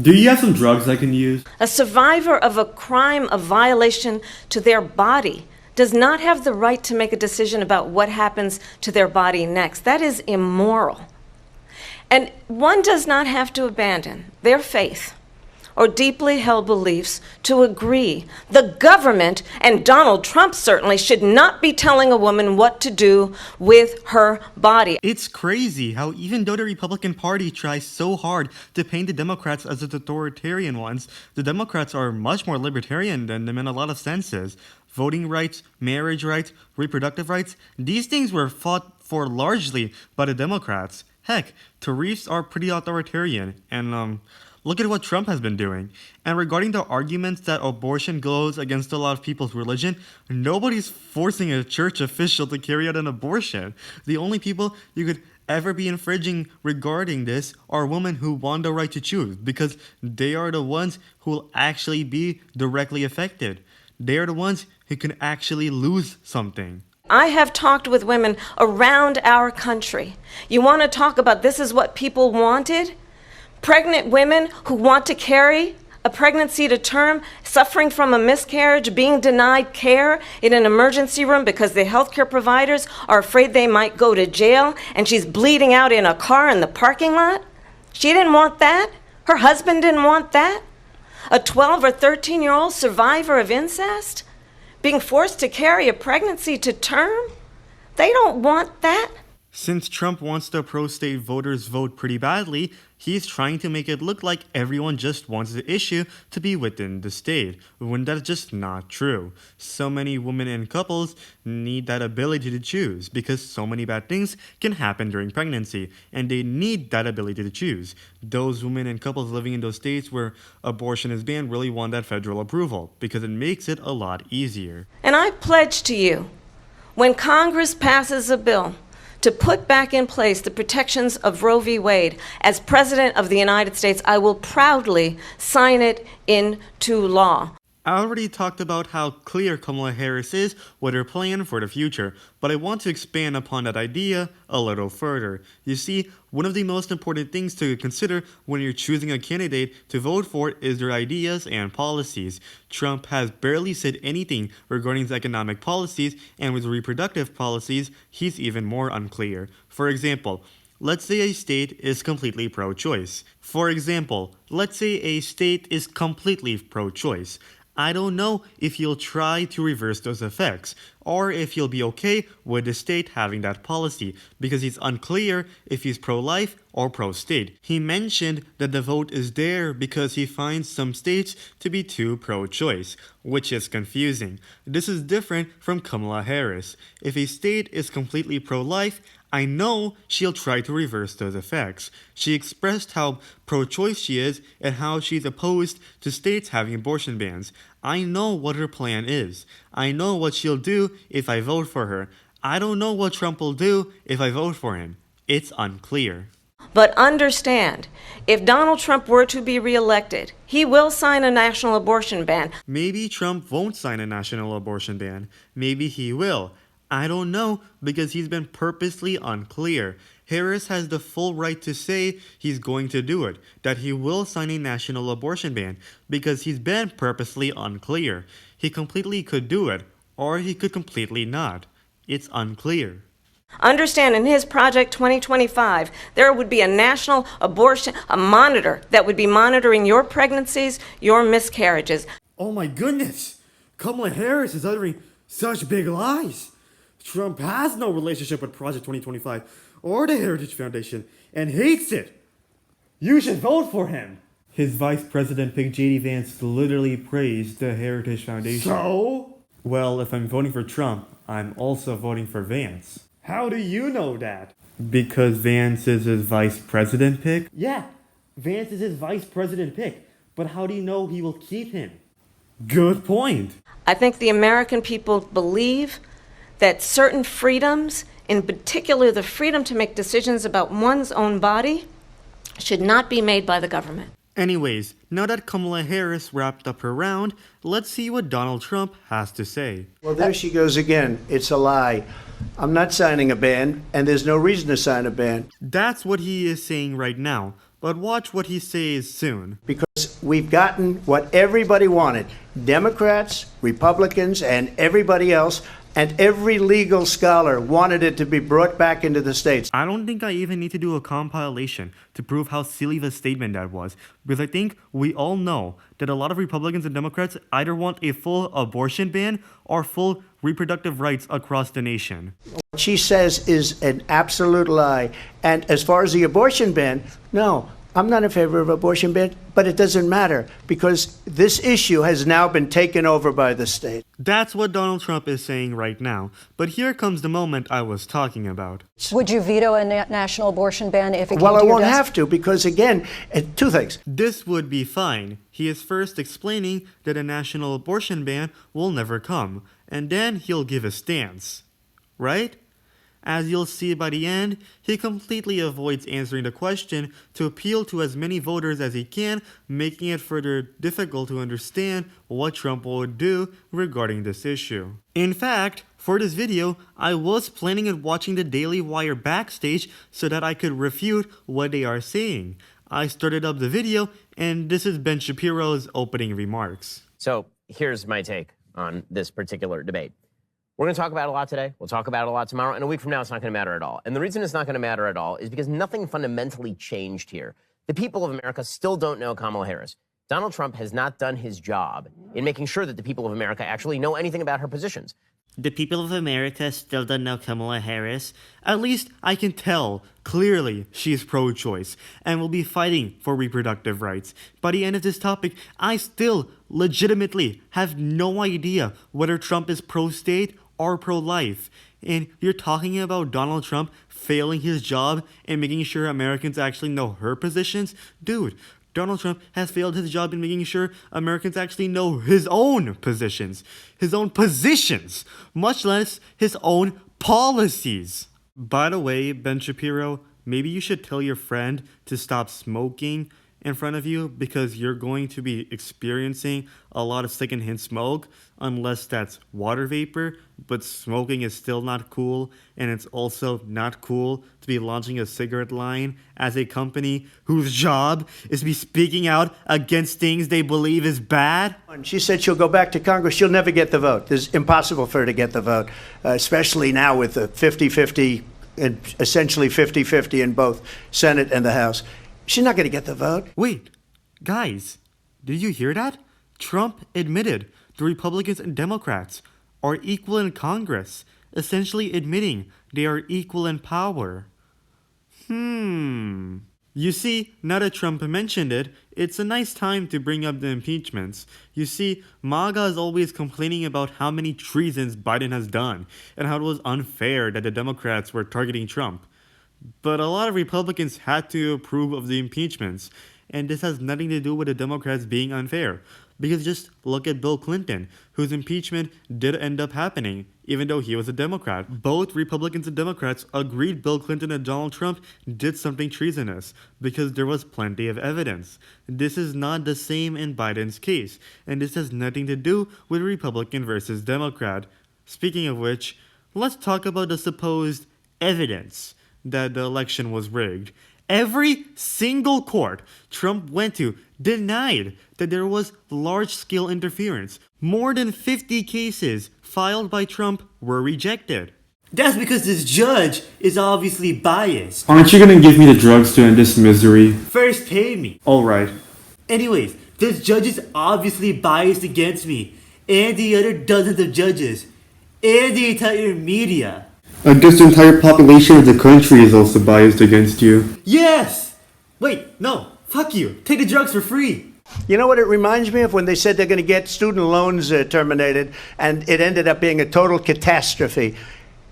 Do you have some drugs I can use? A survivor of a crime of violation to their body does not have the right to make a decision about what happens to their body next. That is immoral. And one does not have to abandon their faith or deeply held beliefs to agree. The government, and Donald Trump certainly, should not be telling a woman what to do with her body. It's crazy how even though the Republican Party tries so hard to paint the Democrats as the authoritarian ones, the Democrats are much more libertarian than them in a lot of senses. Voting rights, marriage rights, reproductive rights, these things were fought for largely by the Democrats. Heck, Tariffs are pretty authoritarian, and look at what Trump has been doing. And regarding the arguments that abortion goes against a lot of people's religion, nobody's forcing a church official to carry out an abortion. The only people you could ever be infringing regarding this are women who want the right to choose, because they are the ones who will actually be directly affected. They are the ones who can actually lose something. I have talked with women around our country. You want to talk about this is what people wanted? Pregnant women who want to carry a pregnancy to term, suffering from a miscarriage, being denied care in an emergency room because the healthcare providers are afraid they might go to jail, and she's bleeding out in a car in the parking lot? She didn't want that. Her husband didn't want that. A 12 or 13-year-old survivor of incest being forced to carry a pregnancy to term? They don't want that. Since Trump wants the pro-state voters vote pretty badly, he's trying to make it look like everyone just wants the issue to be within the state, when that's just not true. So many women and couples need that ability to choose because so many bad things can happen during pregnancy, and they need that ability to choose. Those women and couples living in those states where abortion is banned really want that federal approval because it makes it a lot easier. And I pledge to you, when Congress passes a bill to put back in place the protections of Roe v. Wade, as President of the United States, I will proudly sign it into law. I already talked about how clear Kamala Harris is with her plan for the future, but I want to expand upon that idea a little further. You see, one of the most important things to consider when you're choosing a candidate to vote for is their ideas and policies. Trump has barely said anything regarding his economic policies, and with reproductive policies, he's even more unclear. For example, let's say a state is completely pro-choice. I don't know if he'll try to reverse those effects, or if he'll be okay with the state having that policy, because he's unclear if he's pro-life or pro-state. He mentioned that the vote is there because he finds some states to be too pro-choice, which is confusing. This is different from Kamala Harris. If a state is completely pro-life, I know she'll try to reverse those effects. She expressed how pro-choice she is and how she's opposed to states having abortion bans. I know what her plan is. I know what she'll do if I vote for her. I don't know what Trump will do if I vote for him. It's unclear. But understand, if Donald Trump were to be reelected, he will sign a national abortion ban. Maybe Trump won't sign a national abortion ban. Maybe he will. I don't know because he's been purposely unclear. Harris has the full right to say he's going to do it, that he will sign a national abortion ban, because he's been purposely unclear. He completely could do it, or he could completely not. It's unclear. Understand, in his Project 2025, there would be a national abortion, a monitor that would be monitoring your pregnancies, your miscarriages. Oh my goodness! Kamala Harris is uttering such big lies! Trump has no relationship with Project 2025 or the Heritage Foundation and hates it. You should vote for him. His vice president pick J.D. Vance literally praised the Heritage Foundation. So? Well, if I'm voting for Trump, I'm also voting for Vance. How do you know that? Because Vance is his vice president pick? Yeah, Vance is his vice president pick. But how do you know he will keep him? Good point. I think the American people believe that certain freedoms, in particular the freedom to make decisions about one's own body, should not be made by the government. Anyways, now that Kamala Harris wrapped up her round, let's see what Donald Trump has to say. Well, there she goes again. It's a lie. I'm not signing a ban, and there's no reason to sign a ban. That's what he is saying right now, but watch what he says soon. Because we've gotten what everybody wanted. Democrats, Republicans, and everybody else, and every legal scholar wanted it to be brought back into the states. I don't think I even need to do a compilation to prove how silly of a statement that was, because I think we all know that a lot of Republicans and Democrats either want a full abortion ban or full reproductive rights across the nation. What she says is an absolute lie. And as far as the abortion ban, no, I'm not in favor of abortion ban, but it doesn't matter because this issue has now been taken over by the state. That's what Donald Trump is saying right now. But here comes the moment I was talking about. Would you veto a national abortion ban if it came Well, to I your won't desk? have to because, again, two things. This would be fine. He is first explaining that a national abortion ban will never come, and then he'll give a stance. Right? As you'll see by the end, he completely avoids answering the question to appeal to as many voters as he can, making it further difficult to understand what Trump would do regarding this issue. In fact, for this video, I was planning on watching the Daily Wire backstage so that I could refute what they are saying. I started up the video, and this is Ben Shapiro's opening remarks. So here's my take on this particular debate. We're going to talk about it a lot today. We'll talk about it a lot tomorrow. And a week from now, it's not going to matter at all. And the reason it's not going to matter at all is because nothing fundamentally changed here. The people of America still don't know Kamala Harris. Donald Trump has not done his job in making sure that the people of America actually know anything about her positions. The people of America still don't know Kamala Harris. At least I can tell clearly she is pro-choice and will be fighting for reproductive rights. By the end of this topic, I still legitimately have no idea whether Trump is pro-state or pro-life. And you're talking about Donald Trump failing his job and making sure Americans actually know her positions? Dude, Donald Trump has failed his job in making sure Americans actually know his own positions, much less his own policies. By the way, Ben Shapiro, maybe you should tell your friend to stop smoking in front of you because you're going to be experiencing a lot of secondhand smoke unless that's water vapor, but smoking is still not cool, and it's also not cool to be launching a cigarette line as a company whose job is to be speaking out against things they believe is bad. She said she'll go back to Congress. She'll never get the vote. It's impossible for her to get the vote, especially now with the 50-50, and essentially 50-50 in both Senate and the House. She's not going to get the vote. Wait, guys, did you hear that? Trump admitted the Republicans and Democrats are equal in Congress, essentially admitting they are equal in power. You see, now that Trump mentioned it, it's a nice time to bring up the impeachments. You see, MAGA is always complaining about how many treasons Biden has done and how it was unfair that the Democrats were targeting Trump. But a lot of Republicans had to approve of the impeachments, and this has nothing to do with the Democrats being unfair. Because just look at Bill Clinton, whose impeachment did end up happening, even though he was a Democrat. Both Republicans and Democrats agreed Bill Clinton and Donald Trump did something treasonous, because there was plenty of evidence. This is not the same in Biden's case, and this has nothing to do with Republican versus Democrat. Speaking of which, let's talk about the supposed evidence that the election was rigged. Every single court Trump went to denied that there was large-scale interference. More than 50 cases filed by Trump were rejected. That's because this judge is obviously biased. Aren't you gonna give me the drugs to end this misery? First pay me. Alright. Anyways, this judge is obviously biased against me, and the other dozens of judges, and the entire media. I guess the entire population of the country is also biased against you. Yes! Wait, no, fuck you. Take the drugs for free. You know what it reminds me of? When they said they're going to get student loans terminated, and it ended up being a total catastrophe.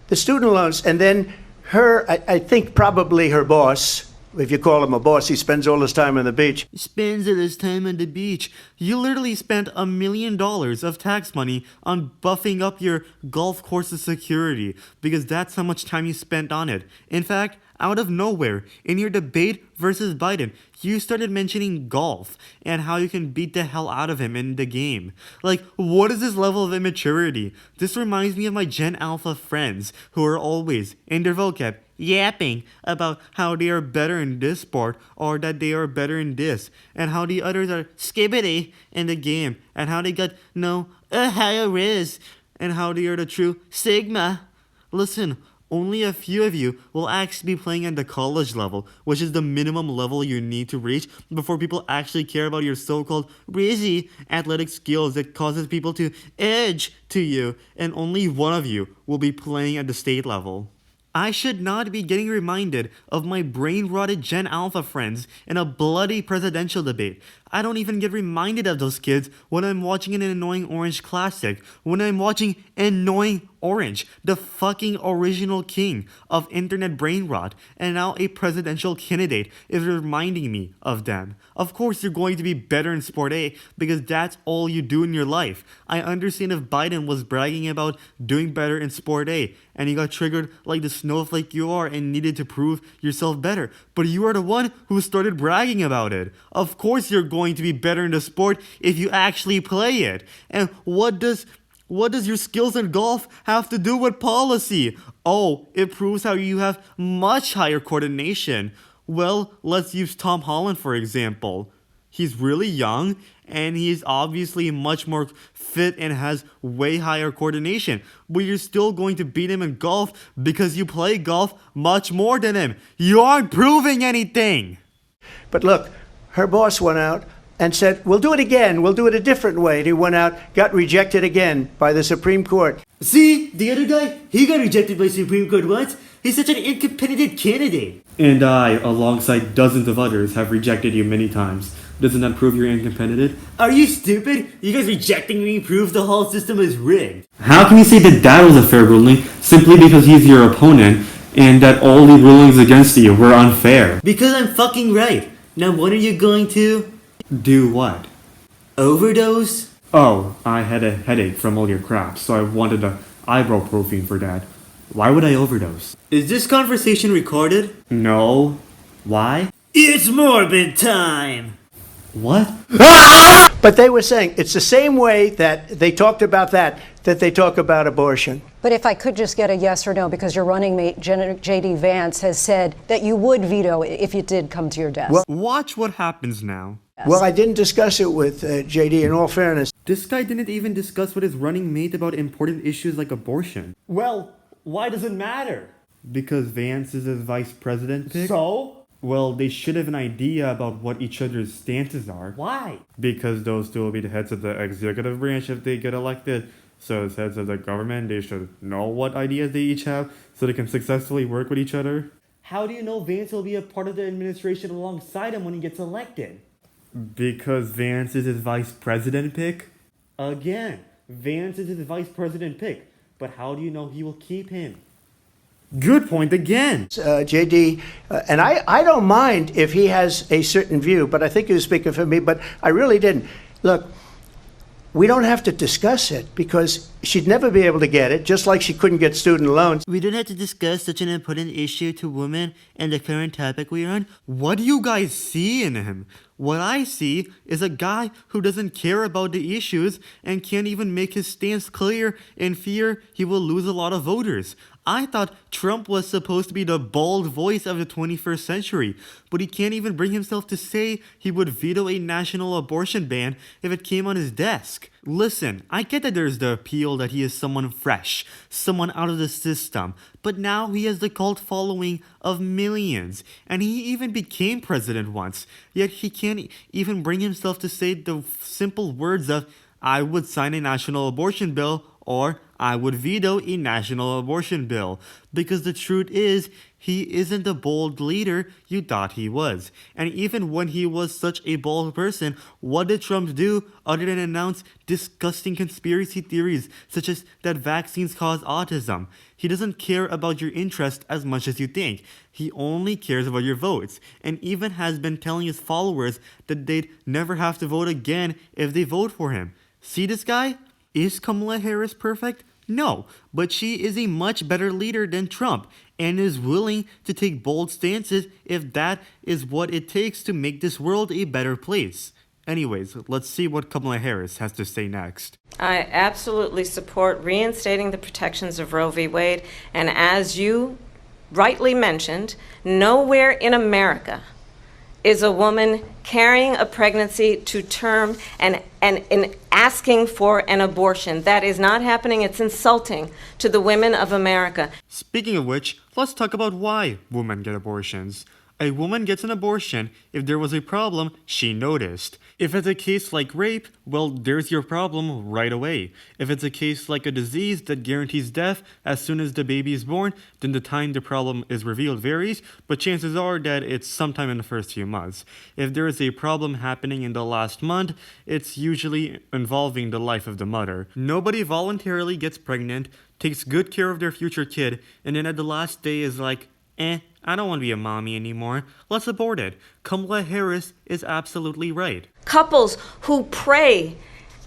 The student loans, and then I think probably her boss, if you call him a boss, he spends all his time on the beach. Spends all his time on the beach. You literally spent $1 million of tax money on buffing up your golf course's security because that's how much time you spent on it. In fact, out of nowhere, in your debate versus Biden, you started mentioning golf and how you can beat the hell out of him in the game. Like, what is this level of immaturity? This reminds me of my Gen Alpha friends who are always, in their vocab, yapping about how they are better in this sport or that they are better in this and how the others are skibbity in the game and how they got a higher riz and how they are the true Sigma. Listen, only a few of you will actually be playing at the college level, which is the minimum level you need to reach before people actually care about your so-called rizzy athletic skills that causes people to edge to you, and only one of you will be playing at the state level. I should not be getting reminded of my brain-rotted Gen Alpha friends in a bloody presidential debate. I don't even get reminded of those kids when I'm watching an Annoying Orange classic, when I'm watching Annoying Orange, the fucking original king of internet brain rot, and now a presidential candidate is reminding me of them. Of course you're going to be better in Sport A because that's all you do in your life. I understand if Biden was bragging about doing better in Sport A and you got triggered like the snowflake you are and needed to prove yourself better, but you are the one who started bragging about it. Of course you're going to be better in the sport if you actually play it. And what does your skills in golf have to do with policy? Oh, it proves how you have much higher coordination. Well, let's use Tom Holland for example. He's really young and he's obviously much more fit and has way higher coordination. But you're still going to beat him in golf because you play golf much more than him. You aren't proving anything. But look, her boss went out and said, we'll do it again. We'll do it a different way. And he went out, got rejected again by the Supreme Court. See, the other guy, he got rejected by Supreme Court once. He's such an incompetent candidate. And I, alongside dozens of others, have rejected you many times. Doesn't that prove you're incompetent? Are you stupid? You guys rejecting me proves the whole system is rigged. How can you say that that was a fair ruling simply because he's your opponent and that all the rulings against you were unfair? Because I'm fucking right. Now what are you going to... do what? Overdose? Oh, I had a headache from all your crap, so I wanted a ibuprofen for that. Why would I overdose? Is this conversation recorded? No. Why? It's morbid time! What? But they were saying it's the same way that they talked about that they talk about abortion. But if I could just get a yes or no, because your running mate, J.D. Vance, has said that you would veto it if it did come to your desk. Well, watch what happens now. Well, I didn't discuss it with J.D. in all fairness. This guy didn't even discuss with his running mate about important issues like abortion. Well, why does it matter? Because Vance is his vice president pick. So? Well, they should have an idea about what each other's stances are. Why? Because those two will be the heads of the executive branch if they get elected. So as heads of the government, they should know what ideas they each have so they can successfully work with each other. How do you know Vance will be a part of the administration alongside him when he gets elected? Because Vance is his vice president pick? Again, Vance is his vice president pick. But how do you know he will keep him? Good point again. J.D., and I don't mind if he has a certain view, but I think he was speaking for me, but I really didn't. Look, we don't have to discuss it because she'd never be able to get it, just like she couldn't get student loans. We don't have to discuss such an important issue to women and the current topic we're on. What do you guys see in him? What I see is a guy who doesn't care about the issues and can't even make his stance clear in fear he will lose a lot of voters. I thought Trump was supposed to be the bold voice of the 21st century, but he can't even bring himself to say he would veto a national abortion ban if it came on his desk. Listen, I get that there's the appeal that he is someone fresh, someone out of the system, but now he has the cult following of millions, and he even became president once, yet he can't even bring himself to say the simple words of, I would sign a national abortion bill, or I would veto a national abortion bill. Because the truth is, he isn't the bold leader you thought he was. And even when he was such a bold person, what did Trump do other than announce disgusting conspiracy theories, such as that vaccines cause autism? He doesn't care about your interest as much as you think. He only cares about your votes, and even has been telling his followers that they'd never have to vote again if they vote for him. See this guy? Is Kamala Harris perfect? No, but she is a much better leader than Trump and is willing to take bold stances if that is what it takes to make this world a better place. Anyways, let's see what Kamala Harris has to say next. I absolutely support reinstating the protections of Roe v. Wade, and as you rightly mentioned, nowhere in America is a woman carrying a pregnancy to term and asking for an abortion. That is not happening. It's insulting to the women of America. Speaking of which, let's talk about why women get abortions. A woman gets an abortion if there was a problem she noticed. If it's a case like rape, well, there's your problem right away. If it's a case like a disease that guarantees death as soon as the baby is born, then the time the problem is revealed varies, but chances are that it's sometime in the first few months. If there is a problem happening in the last month, it's usually involving the life of the mother. Nobody voluntarily gets pregnant, takes good care of their future kid, and then at the last day is like, I don't want to be a mommy anymore. Let's abort it. Kamala Harris is absolutely right. Couples who pray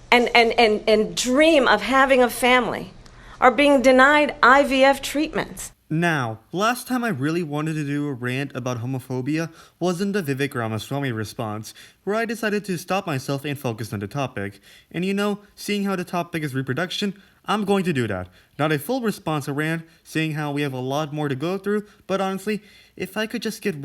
and dream of having a family are being denied IVF treatments. Now, last time I really wanted to do a rant about homophobia was in the Vivek Ramaswamy response, where I decided to stop myself and focus on the topic. And you know, seeing how the topic is reproduction, I'm going to do that. Not a full response or rant, seeing how we have a lot more to go through, but honestly, if I could just get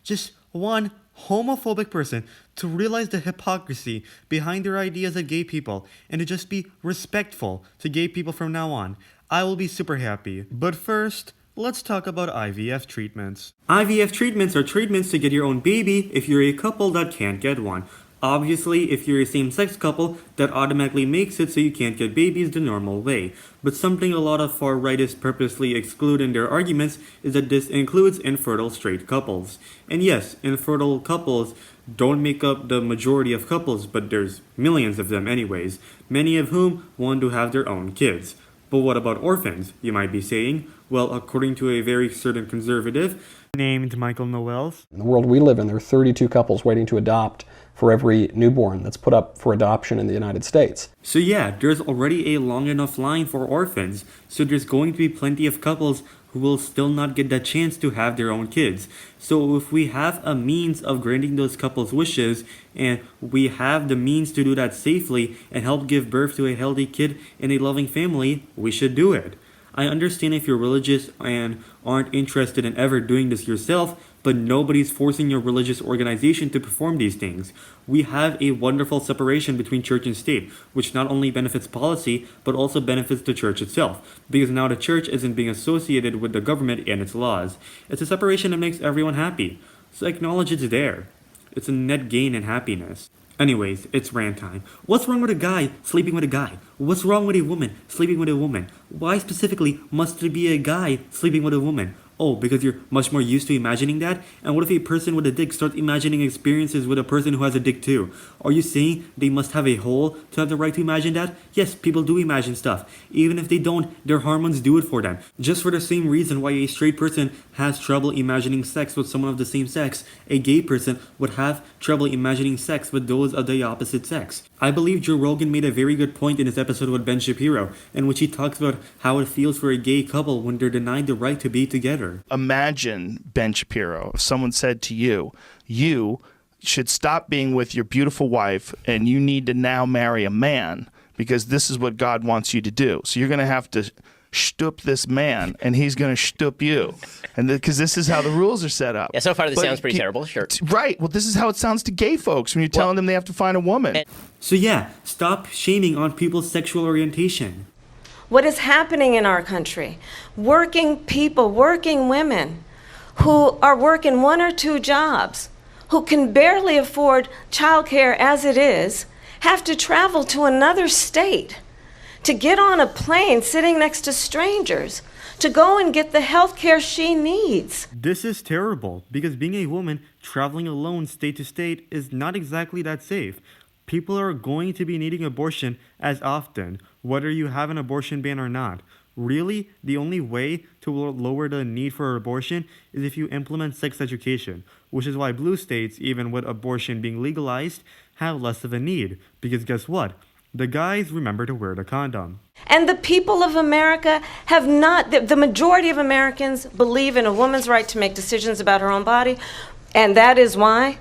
just one homophobic person to realize the hypocrisy behind their ideas of gay people and to just be respectful to gay people from now on, I will be super happy. But first, let's talk about IVF treatments. IVF treatments are treatments to get your own baby if you're a couple that can't get one. Obviously, if you're a same-sex couple, that automatically makes it so you can't get babies the normal way. But something a lot of far-rightists purposely exclude in their arguments is that this includes infertile straight couples. And yes, infertile couples don't make up the majority of couples, but there's millions of them anyways, many of whom want to have their own kids. But what about orphans, you might be saying? Well, according to a very certain conservative named Michael Noels, in the world we live in, there are 32 couples waiting to adopt for every newborn that's put up for adoption in the United States. So yeah, there's already a long enough line for orphans, so there's going to be plenty of couples who will still not get that chance to have their own kids. So if we have a means of granting those couples' wishes, and we have the means to do that safely and help give birth to a healthy kid in a loving family, we should do it. I understand if you're religious and aren't interested in ever doing this yourself, but nobody's forcing your religious organization to perform these things. We have a wonderful separation between church and state, which not only benefits policy, but also benefits the church itself, because now the church isn't being associated with the government and its laws. It's a separation that makes everyone happy, so acknowledge it's there. It's a net gain in happiness. Anyways, it's rant time. What's wrong with a guy sleeping with a guy? What's wrong with a woman sleeping with a woman? Why specifically must there be a guy sleeping with a woman? Oh, because you're much more used to imagining that? And what if a person with a dick starts imagining experiences with a person who has a dick too? Are you saying they must have a hole to have the right to imagine that? Yes, people do imagine stuff. Even if they don't, their hormones do it for them. Just for the same reason why a straight person has trouble imagining sex with someone of the same sex, a gay person would have trouble imagining sex with those of the opposite sex. I believe Joe Rogan made a very good point in his episode with Ben Shapiro, in which he talks about how it feels for a gay couple when they're denied the right to be together. Imagine, Ben Shapiro, if someone said to you, you should stop being with your beautiful wife and you need to now marry a man because this is what God wants you to do. So you're going to have to shtup this man and he's going to shtup you. And because this is how the rules are set up. Yeah, so far this sounds pretty terrible, sure. Right. Well, this is how it sounds to gay folks when you're telling them they have to find a woman. So yeah, stop shaming on people's sexual orientation. What is happening in our country? Working people, working women who are working 1 or 2 jobs, who can barely afford childcare as it is, have to travel to another state to get on a plane sitting next to strangers to go and get the health care she needs. This is terrible, because being a woman traveling alone state to state is not exactly that safe. People are going to be needing abortion as often, whether you have an abortion ban or not. Really, the only way to lower the need for abortion is if you implement sex education, which is why blue states, even with abortion being legalized, have less of a need. Because guess what? The guys remember to wear the condom. And the people of America have not, the majority of Americans believe in a woman's right to make decisions about her own body, and that is why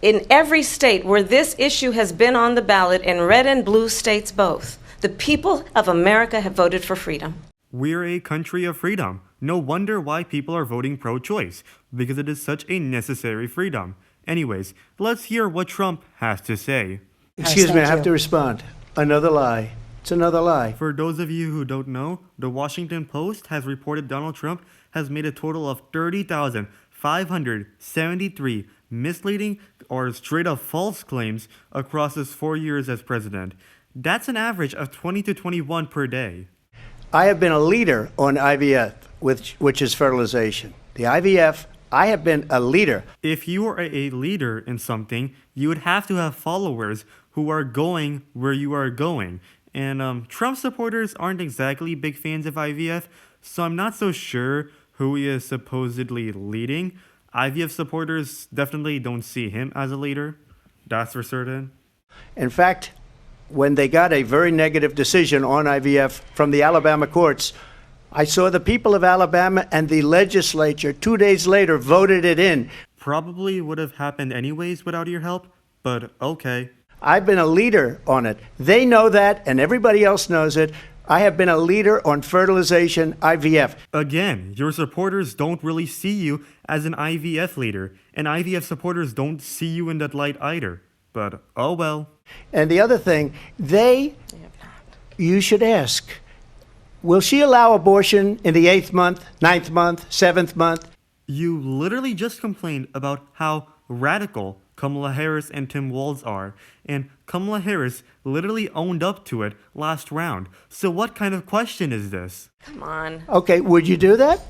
in every state where this issue has been on the ballot, in red and blue states both, the people of America have voted for freedom. We're a country of freedom. No wonder why people are voting pro-choice, because it is such a necessary freedom. Anyways, let's hear what Trump has to say. Excuse me, I have to respond. Another lie. It's another lie. For those of you who don't know, the Washington Post has reported Donald Trump has made a total of 30,573 misleading or straight up false claims across his 4 years as president. That's an average of 20 to 21 per day. I have been a leader on IVF, which is fertilization. The IVF, I have been a leader. If you are a leader in something, you would have to have followers who are going where you are going. And Trump supporters aren't exactly big fans of IVF, so I'm not so sure who he is supposedly leading. IVF supporters definitely don't see him as a leader. That's for certain. In fact, when they got a very negative decision on IVF from the Alabama courts, I saw the people of Alabama and the legislature 2 days later voted it in. Probably would have happened anyways without your help, but okay. I've been a leader on it. They know that, and everybody else knows it. I have been a leader on fertilization, IVF. Again, your supporters don't really see you as an IVF leader, and IVF supporters don't see you in that light either. But oh well. And the other thing, you should ask, will she allow abortion in the 8th month, 9th month, 7th month? You literally just complained about how radical Kamala Harris and Tim Walz are, and Kamala Harris literally owned up to it last round. So what kind of question is this? Come on. Okay, would you do that?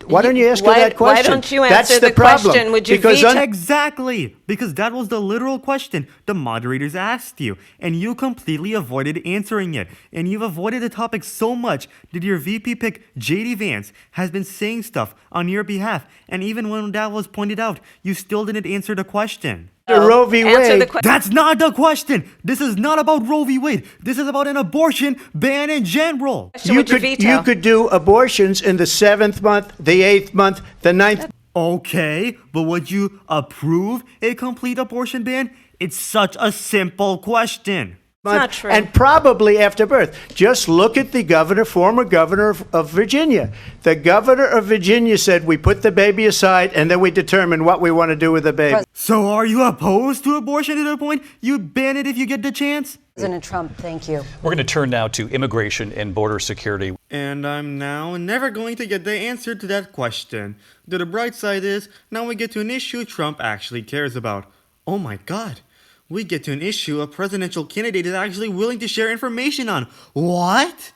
Why don't you ask her that question? Why don't you That's answer the problem. question? Would you Because veto? Exactly! Because that was the literal question the moderators asked you, and you completely avoided answering it. And you've avoided the topic so much that your VP pick, JD Vance, has been saying stuff on your behalf, and even when that was pointed out, you still didn't answer the question. Roe v. Answer Wade. the question. That's not the question! This is not about Roe v. Wade. This is about an abortion ban in general. Would you veto? You could do abortions in the 7th month, the 8th month, the 9th. Okay, but would you approve a complete abortion ban? It's such a simple question. not true. And probably after birth. Just look at the former governor of Virginia. The governor of Virginia said, we put the baby aside and then we determine what we want to do with the baby. So are you opposed to abortion to the point you'd ban it if you get the chance? President Trump, thank you. We're going to turn now to immigration and border security. And I'm now never going to get the answer to that question. The bright side is, now we get to an issue Trump actually cares about. Oh my god. We get to an issue a presidential candidate is actually willing to share information on. What?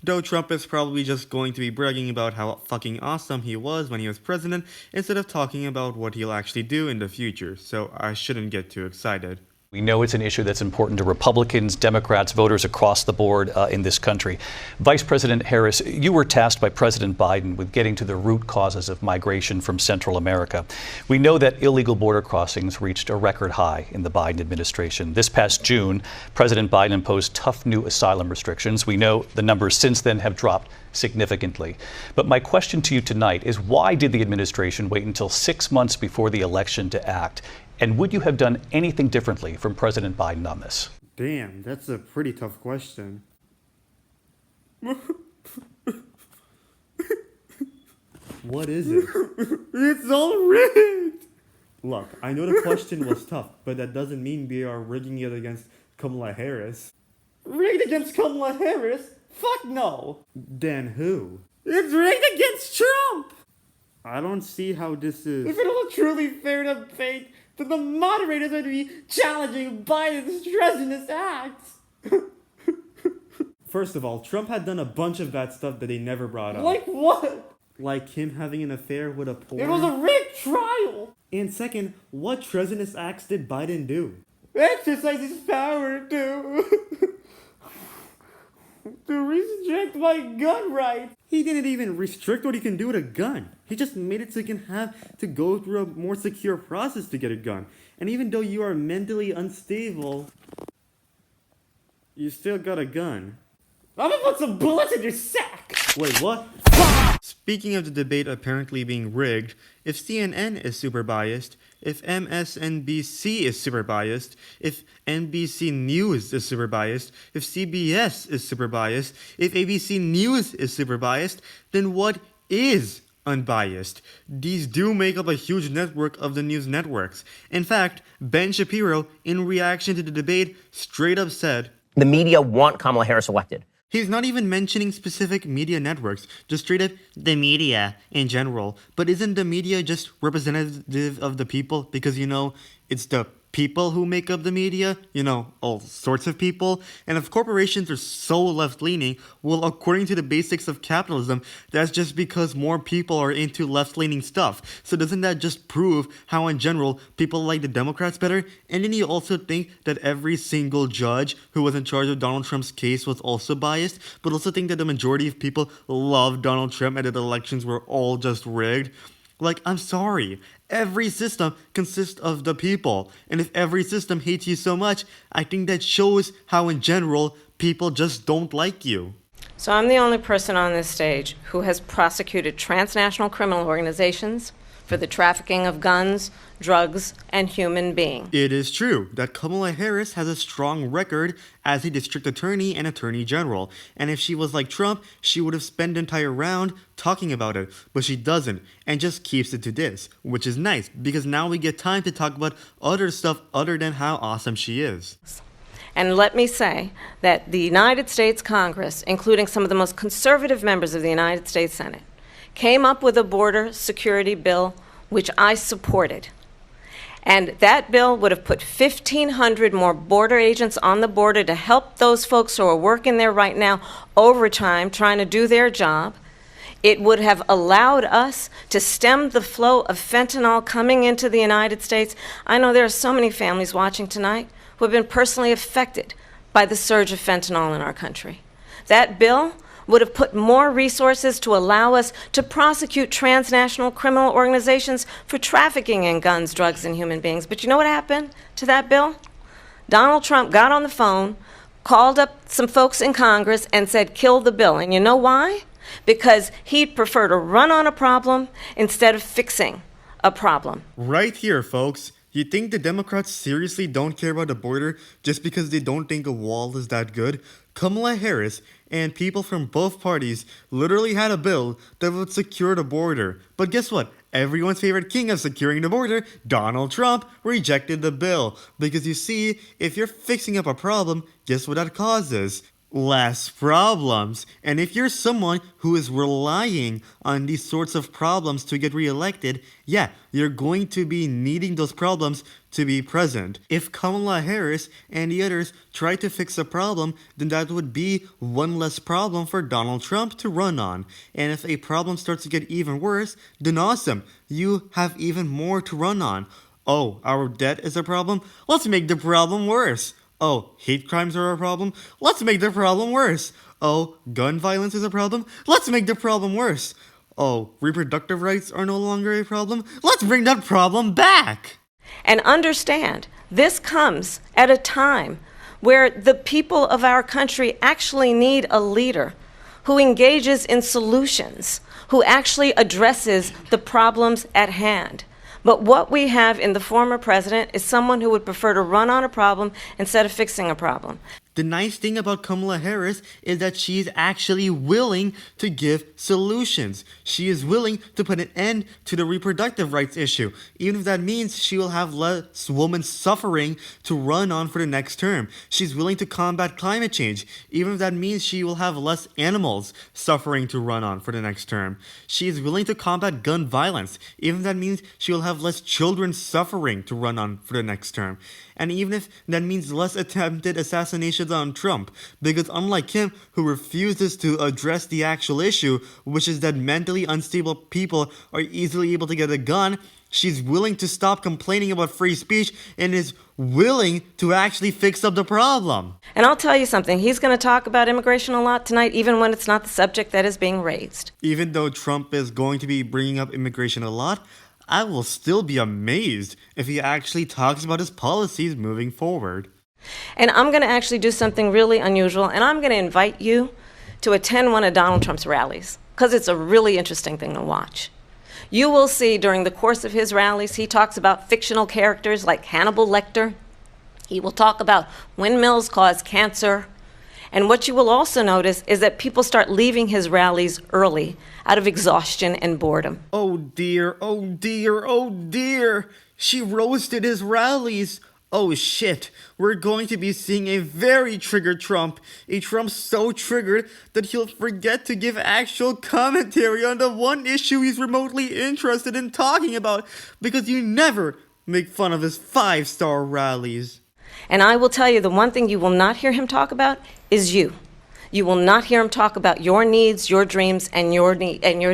Though Trump is probably just going to be bragging about how fucking awesome he was when he was president instead of talking about what he'll actually do in the future, so I shouldn't get too excited. We know it's an issue that's important to Republicans, Democrats, voters across the board in this country. Vice President Harris, you were tasked by President Biden with getting to the root causes of migration from Central America. We know that illegal border crossings reached a record high in the Biden administration. This past June, President Biden imposed tough new asylum restrictions. We know the numbers since then have dropped significantly. But my question to you tonight is, why did the administration wait until 6 months before the election to act? And would you have done anything differently from President Biden on this? Damn, that's a pretty tough question. What is it? It's all rigged! Look, I know the question was tough, but that doesn't mean we are rigging it against Kamala Harris. Rigged against Kamala Harris? Fuck no! Then who? It's rigged against Trump! I don't see how this is... If it was truly fair to fate, then the moderators would be challenging Biden's treasonous acts. First of all, Trump had done a bunch of bad stuff that they never brought up. Like what? Like him having an affair with a porn. It was a rigged trial! And second, what treasonous acts did Biden do? Exercise his power to restrict my gun rights. He didn't even restrict what he can do with a gun. He just made it so he can have to go through a more secure process to get a gun. And even though you are mentally unstable, you still got a gun. I'm gonna put some bullets in your sack! Wait, what? Speaking of the debate apparently being rigged, if CNN is super biased, if MSNBC is super biased, if NBC News is super biased, if CBS is super biased, if ABC News is super biased, then what is unbiased? These do make up a huge network of the news networks. In fact, Ben Shapiro, in reaction to the debate, straight up said, The media want Kamala Harris elected. He's not even mentioning specific media networks, just straight up the media in general. But isn't the media just representative of the people? Because, you know, it's the people who make up the media, you know, all sorts of people. And if corporations are so left-leaning, well, according to the basics of capitalism, that's just because more people are into left-leaning stuff. So doesn't that just prove how, in general, people like the Democrats better? And then you also think that every single judge who was in charge of Donald Trump's case was also biased, but also think that the majority of people love Donald Trump and that the elections were all just rigged? Like, I'm sorry, every system consists of the people, and if every system hates you so much, I think that shows how in general people just don't like you. So I'm the only person on this stage who has prosecuted transnational criminal organizations for the trafficking of guns, drugs, and human beings. It is true that Kamala Harris has a strong record as a district attorney and attorney general, and if she was like Trump, she would have spent the entire round talking about it, but she doesn't, and just keeps it to this, which is nice, because now we get time to talk about other stuff other than how awesome she is. And let me say that the United States Congress, including some of the most conservative members of the United States Senate, came up with a border security bill which I supported. And that bill would have put 1,500 more border agents on the border to help those folks who are working there right now overtime trying to do their job. It would have allowed us to stem the flow of fentanyl coming into the United States. I know there are so many families watching tonight who have been personally affected by the surge of fentanyl in our country. That bill would have put more resources to allow us to prosecute transnational criminal organizations for trafficking in guns, drugs, and human beings. But you know what happened to that bill? Donald Trump got on the phone, called up some folks in Congress, and said, kill the bill. And you know why? Because he'd prefer to run on a problem instead of fixing a problem. Right here, folks. You think the Democrats seriously don't care about the border just because they don't think a wall is that good? Kamala Harris and people from both parties literally had a bill that would secure the border. But guess what? Everyone's favorite king of securing the border, Donald Trump, rejected the bill. Because you see, if you're fixing up a problem, guess what that causes? Less problems. And if you're someone who is relying on these sorts of problems to get reelected, yeah, you're going to be needing those problems to be present. If Kamala Harris and the others try to fix a problem, then that would be one less problem for Donald Trump to run on. And if a problem starts to get even worse, then awesome, you have even more to run on. Oh, our debt is a problem? Let's make the problem worse. Oh, hate crimes are a problem? Let's make the problem worse. Oh, gun violence is a problem? Let's make the problem worse. Oh, reproductive rights are no longer a problem? Let's bring that problem back. And understand, this comes at a time where the people of our country actually need a leader who engages in solutions, who actually addresses the problems at hand. But what we have in the former president is someone who would prefer to run on a problem instead of fixing a problem. The nice thing about Kamala Harris is that she is actually willing to give solutions. She is willing to put an end to the reproductive rights issue, even if that means she will have less women suffering to run on for the next term. She's willing to combat climate change, even if that means she will have less animals suffering to run on for the next term. She is willing to combat gun violence, even if that means she will have less children suffering to run on for the next term. And even if that means less attempted assassinations on Trump, because unlike him, who refuses to address the actual issue, which is that mentally unstable people are easily able to get a gun, she's willing to stop complaining about free speech and is willing to actually fix up the problem. And I'll tell you something, he's going to talk about immigration a lot tonight, even when it's not the subject that is being raised. Even though Trump is going to be bringing up immigration a lot, I will still be amazed if he actually talks about his policies moving forward. And I'm going to actually do something really unusual, and I'm going to invite you to attend one of Donald Trump's rallies, because it's a really interesting thing to watch. You will see during the course of his rallies, he talks about fictional characters like Hannibal Lecter. He will talk about windmills cause cancer. And what you will also notice is that people start leaving his rallies early out of exhaustion and boredom. Oh dear, oh dear, oh dear. She roasted his rallies. Oh shit, we're going to be seeing a very triggered Trump. A Trump so triggered that he'll forget to give actual commentary on the one issue he's remotely interested in talking about, because you never make fun of his 5-star rallies. And I will tell you, the one thing you will not hear him talk about is you. You will not hear him talk about your needs, your dreams, and your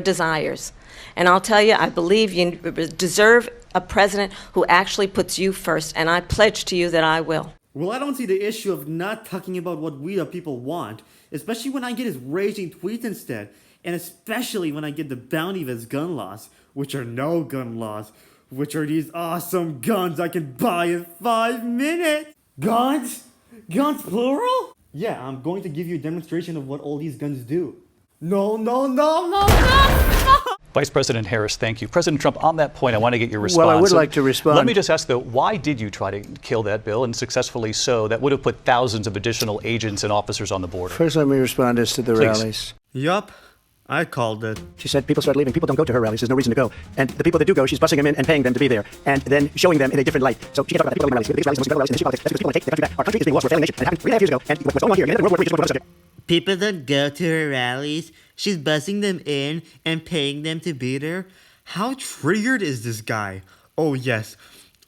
desires. And I'll tell you, I believe you deserve a president who actually puts you first, and I pledge to you that I will. Well, I don't see the issue of not talking about what we the people want, especially when I get his raging tweets instead, and especially when I get the bounty of his gun laws, which are no gun laws, which are these awesome guns I can buy in 5 minutes. Guns? Guns plural? Yeah, I'm going to give you a demonstration of what all these guns do. No, no, no, no, no! Vice President Harris, thank you. President Trump, on that point, I want to get your response. Well, I would like to respond. Let me just ask, though, why did you try to kill that bill, and successfully so? That would have put thousands of additional agents and officers on the border. First, let me respond as to the Please. rallies. Yup, I called it. She said people start leaving. People don't go to her rallies. There's no reason to go. And the people that do go, she's busing them in and paying them to be there, and then showing them in a different light. So she can talk about the people going to rallies. The biggest rallies, the most incredible rallies in history politics. That's because people want to take the country back. Our country is being lost. We're a failing nation. It happened 3.5 years ago. And what's going on here? In the World War, we just want to subject. People don't go to her rallies. She's buzzing them in and paying them to be there. How triggered is this guy? Oh yes,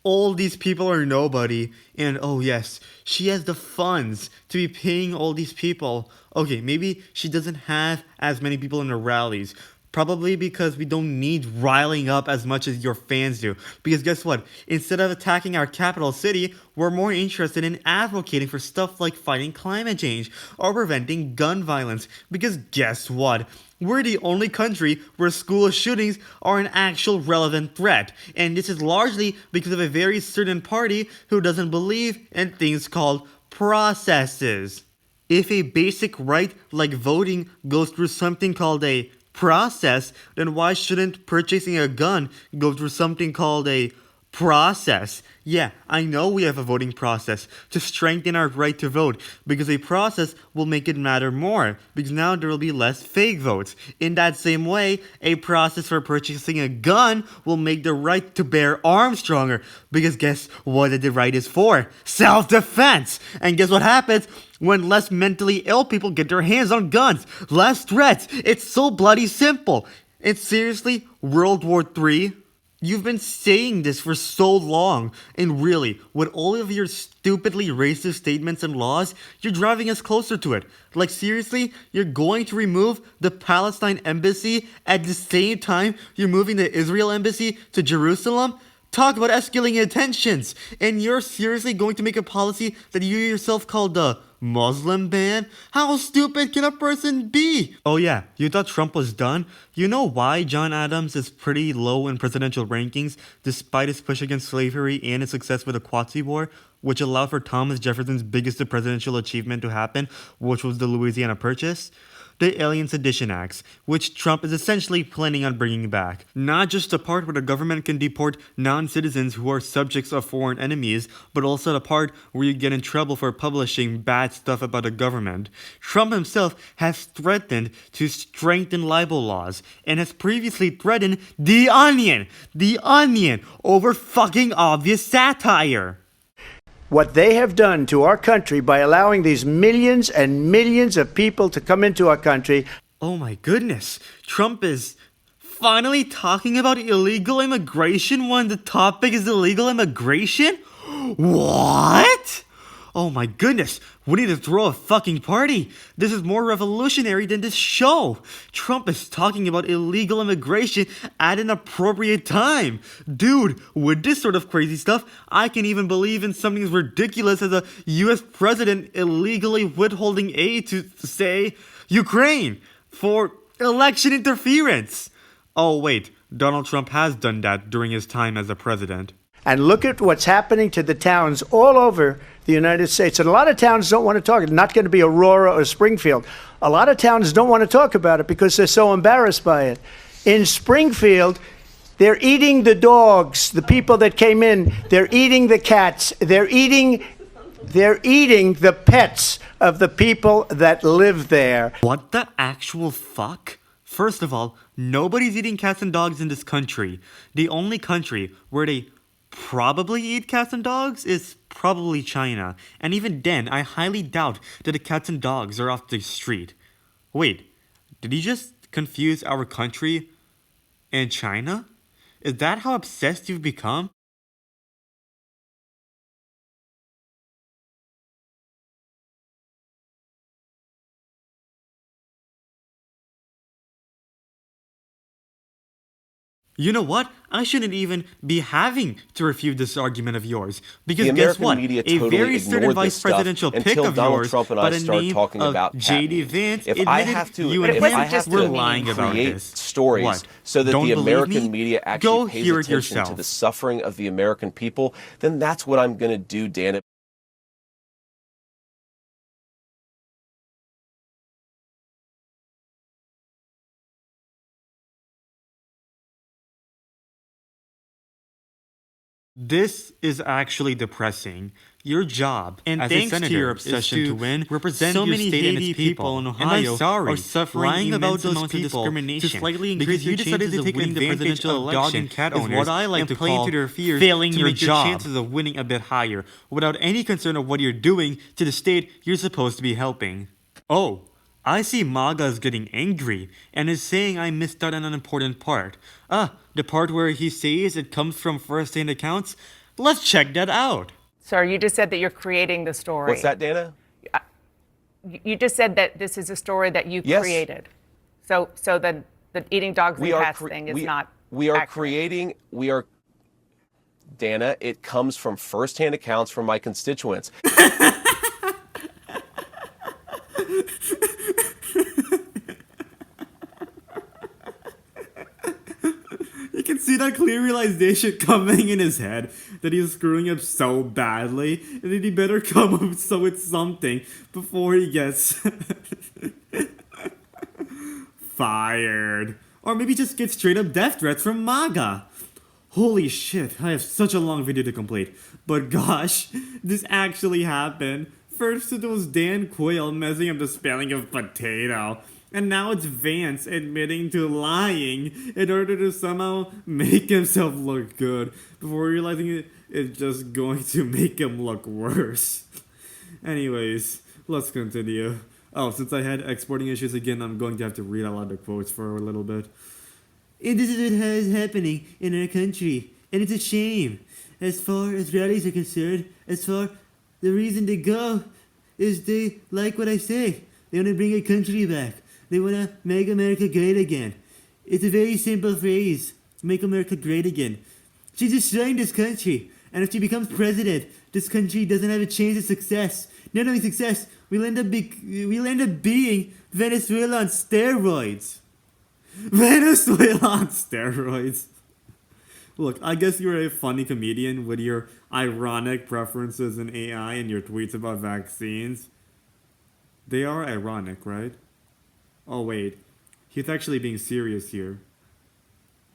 all these people are nobody, and oh yes, she has the funds to be paying all these people. Okay, maybe she doesn't have as many people in her rallies. Probably because we don't need riling up as much as your fans do. Because guess what? Instead of attacking our capital city, we're more interested in advocating for stuff like fighting climate change or preventing gun violence. Because guess what? We're the only country where school shootings are an actual relevant threat. And this is largely because of a very certain party who doesn't believe in things called processes. If a basic right like voting goes through something called a process, then why shouldn't purchasing a gun go through something called a process? Yeah, I know we have a voting process to strengthen our right to vote, because a process will make it matter more, because now there will be less fake votes. In that same way, a process for purchasing a gun will make the right to bear arms stronger, because guess what the right is for? Self-defense! And guess what happens when less mentally ill people get their hands on guns? Less threats! It's so bloody simple! It's seriously World War III? You've been saying this for so long, and really, with all of your stupidly racist statements and laws, you're driving us closer to it. Like seriously, you're going to remove the Palestine embassy at the same time you're moving the Israel embassy to Jerusalem? Talk about escalating tensions, and you're seriously going to make a policy that you yourself called the Muslim ban? How stupid can a person be? Oh yeah, you thought Trump was done? You know why John Adams is pretty low in presidential rankings despite his push against slavery and his success with the Quatsi War, which allowed for Thomas Jefferson's biggest presidential achievement to happen, which was the Louisiana Purchase? The Alien Sedition Acts, which Trump is essentially planning on bringing back. Not just the part where the government can deport non-citizens who are subjects of foreign enemies, but also the part where you get in trouble for publishing bad stuff about the government. Trump himself has threatened to strengthen libel laws, and has previously threatened The Onion over fucking obvious satire. What they have done to our country by allowing these millions and millions of people to come into our country. Oh my goodness, Trump is finally talking about illegal immigration when the topic is illegal immigration? What? Oh my goodness, we need to throw a fucking party. This is more revolutionary than this show. Trump is talking about illegal immigration at an appropriate time. Dude, with this sort of crazy stuff, I can even believe in something as ridiculous as a US president illegally withholding aid to, say, Ukraine for election interference. Oh wait, Donald Trump has done that during his time as a president. And look at what's happening to the towns all over the United States. And a lot of towns don't want to talk. It's not going to be Aurora or Springfield. A lot of towns don't want to talk about it because they're so embarrassed by it. In Springfield, they're eating the dogs, the people that came in. They're eating the cats. They're eating the pets of the people that live there. What the actual fuck? First of all, nobody's eating cats and dogs in this country. The only country where they probably eat cats and dogs is probably China. And even then, I highly doubt that the cats and dogs are off the street. Wait, did he just confuse our country and China? Is that how obsessed you've become? You know what? I shouldn't even be having to refute this argument of yours. Because guess what? A very certain vice presidential pick of yours by the name of J.D. Vance admitted you and him were lying about this. Stories What? so that Don't the believe American me? media Go actually pays hear it attention to yourself. the suffering of the American people, then that's what I'm going to do, Dan. This is actually depressing. Your job And as thanks a senator to your is obsession to win, represent so your many state and Haiti its people in and Ohio I'm sorry are suffering lying about immense those amounts of people discrimination to slightly because increase you your decided chances to take of winning the advantage presidential of dog election and cat is owners what I like and to playing call to their fears failing to your make your job. chances of winning a bit higher without any concern of what you're doing to the state you're supposed to be helping. Oh, I see MAGA is getting angry and is saying I missed out on an important part. The part where he says it comes from first-hand accounts? Let's check that out. Sir, you just said that you're creating the story. What's that, Dana? You just said that this is a story that you Yes. created. So the eating dogs and cats thing is not We are accurate. creating. We are. Dana, it comes from first-hand accounts from my constituents. You can see that clear realization coming in his head that he's screwing up so badly and that he better come up with something before he gets fired. Or maybe just get straight up death threats from MAGA. Holy shit, I have such a long video to complete. But gosh, this actually happened. First it was Dan Quayle messing up the spelling of potato. And now it's Vance admitting to lying in order to somehow make himself look good before realizing it's just going to make him look worse. Anyways, let's continue. Oh, since I had exporting issues again, I'm going to have to read out loud the quotes for a little bit. And this is what is happening in our country, and it's a shame. As far as rallies are concerned, the reason they go is they like what I say. They want to bring our country back. They want to make America great again. It's a very simple phrase. Make America great again. She's destroying this country. And if she becomes president, this country doesn't have a chance of success. Not only success, we'll end up being Venezuela on steroids. Venezuela on steroids. Look, I guess you're a funny comedian with your ironic preferences in AI and your tweets about vaccines. They are ironic, right? Oh wait, he's actually being serious here.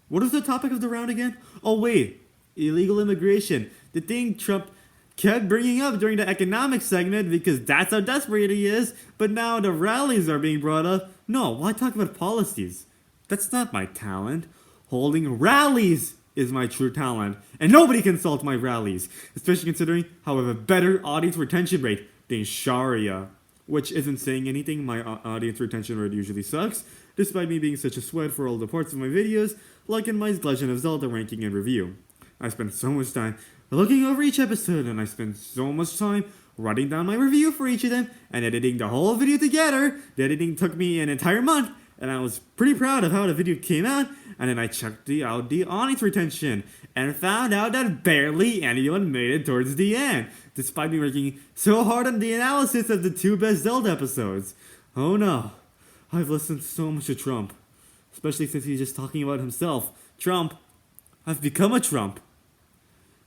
What is the topic of the round again? Oh wait, illegal immigration. The thing Trump kept bringing up during the economic segment because that's how desperate he is, but now the rallies are being brought up. No, why talk about policies? That's not my talent. Holding rallies is my true talent, and nobody can insult my rallies, especially considering how I have a better audience retention rate than Sharia. Which isn't saying anything, my audience retention rate usually sucks, despite me being such a sweat for all the parts of my videos, like in my Legend of Zelda ranking and review. I spend so much time looking over each episode, and I spend so much time writing down my review for each of them, and editing the whole video together. The editing took me an entire month, and I was pretty proud of how the video came out, and then I checked out the audience retention, and found out that barely anyone made it towards the end, despite me working so hard on the analysis of the 2 best Zelda episodes. Oh no, I've listened so much to Trump, especially since he's just talking about himself. Trump, I've become a Trump.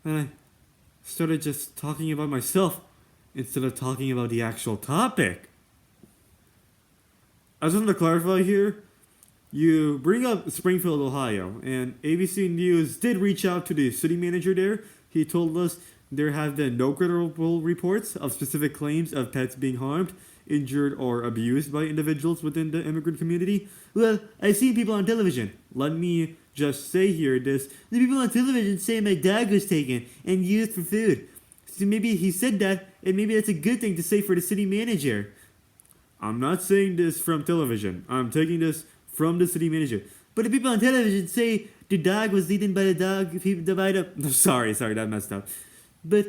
And I started just talking about myself instead of talking about the actual topic. I just want to clarify here. You bring up Springfield, Ohio, and ABC News did reach out to the city manager there. He told us there have been no credible reports of specific claims of pets being harmed, injured, or abused by individuals within the immigrant community. Well, I've seen people on television. Let me just say here this. The people on television say my dog was taken and used for food. So maybe he said that, and maybe that's a good thing to say for the city manager. I'm not saying this from television. I'm taking this from the city manager. But the people on television say the dog was eaten by the dog. Sorry, that messed up. But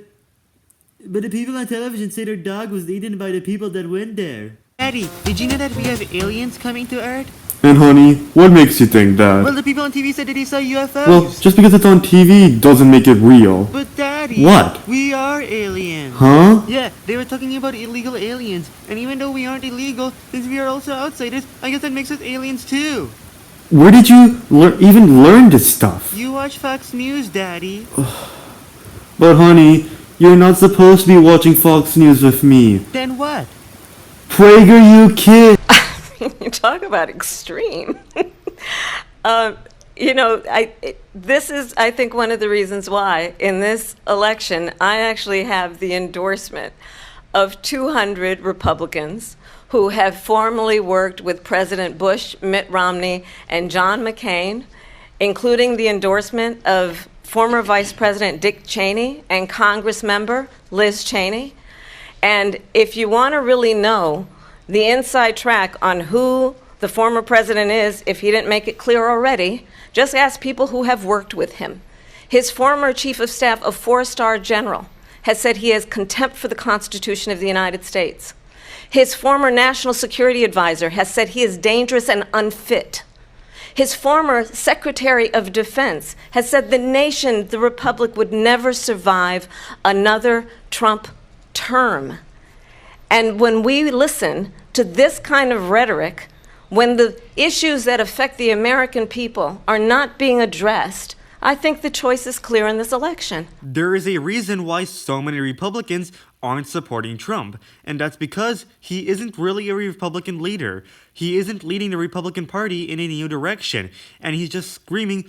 the people on television say their dog was eaten by the people that went there. Daddy, did you know that we have aliens coming to Earth? And honey, what makes you think that? Well, the people on TV said that they saw UFOs. Well, just because it's on TV doesn't make it real. But Daddy, What? We are aliens. Huh? Yeah, they were talking about illegal aliens. And even though we aren't illegal, since we are also outsiders, I guess that makes us aliens too. Where did you even learn this stuff? You watch Fox News, Daddy. But honey, you're not supposed to be watching Fox News with me. Then what? PragerU kid! You talk about extreme. You know, this is, I think, one of the reasons why in this election I actually have the endorsement of 200 Republicans who have formerly worked with President Bush, Mitt Romney, and John McCain, including the endorsement of former Vice President Dick Cheney and Congress member Liz Cheney. And if you want to really know the inside track on who the former president is, if he didn't make it clear already, just ask people who have worked with him. His former chief of staff, a 4-star general, has said he has contempt for the Constitution of the United States. His former national security advisor has said he is dangerous and unfit. His former Secretary of Defense has said the nation, the republic, would never survive another Trump term. And when we listen to this kind of rhetoric, when the issues that affect the American people are not being addressed, I think the choice is clear in this election. There is a reason why so many Republicans aren't supporting Trump, and that's because he isn't really a Republican leader. He isn't leading the Republican Party in a new direction, and he's just screaming,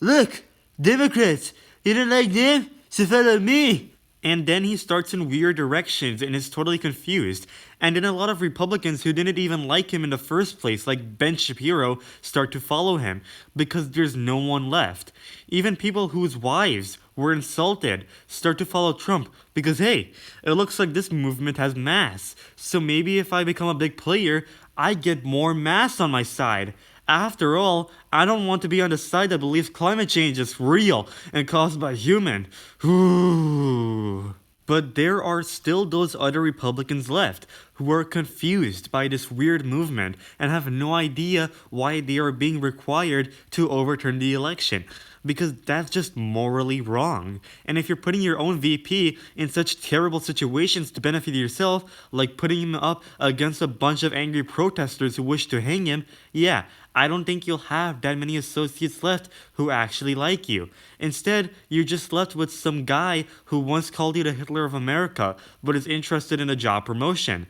"Look, Democrats, you don't like them? So follow me." And then he starts in weird directions and is totally confused. And then a lot of Republicans who didn't even like him in the first place, like Ben Shapiro, start to follow him because there's no one left. Even people whose wives were insulted start to follow Trump because, hey, it looks like this movement has mass. So maybe if I become a big player, I get more mass on my side. After all, I don't want to be on the side that believes climate change is real and caused by human. Ooh. But there are still those other Republicans left who are confused by this weird movement and have no idea why they are being required to overturn the election. Because that's just morally wrong. And if you're putting your own VP in such terrible situations to benefit yourself, like putting him up against a bunch of angry protesters who wish to hang him, yeah, I don't think you'll have that many associates left who actually like you. Instead, you're just left with some guy who once called you the Hitler of America, but is interested in a job promotion.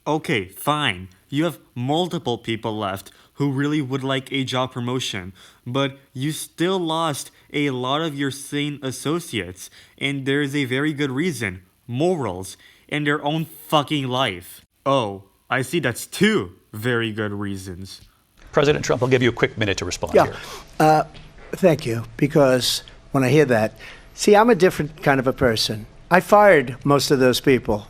Okay, fine. You have multiple people left who really would like a job promotion, but you still lost a lot of your sane associates, and there's a very good reason: morals and their own fucking life. Oh, I see that's 2 very good reasons. President Trump, I'll give you a quick minute to respond here. Thank you, because when I hear that, see, I'm a different kind of a person. I fired most of those people.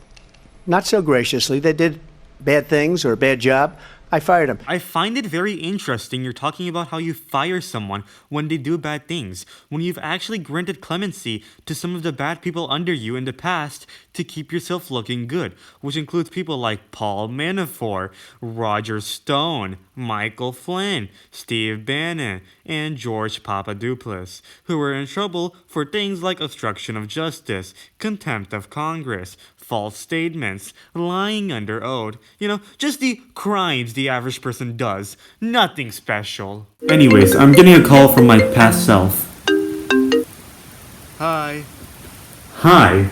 Not so graciously. They did bad things or a bad job. I fired him. I find it very interesting you're talking about how you fire someone when they do bad things, when you've actually granted clemency to some of the bad people under you in the past to keep yourself looking good, which includes people like Paul Manafort, Roger Stone, Michael Flynn, Steve Bannon, and George Papadopoulos, who were in trouble for things like obstruction of justice, contempt of Congress, false statements, lying under oath, just the crimes the average person does. Nothing special. Anyways, I'm getting a call from my past self. Hi. Hi.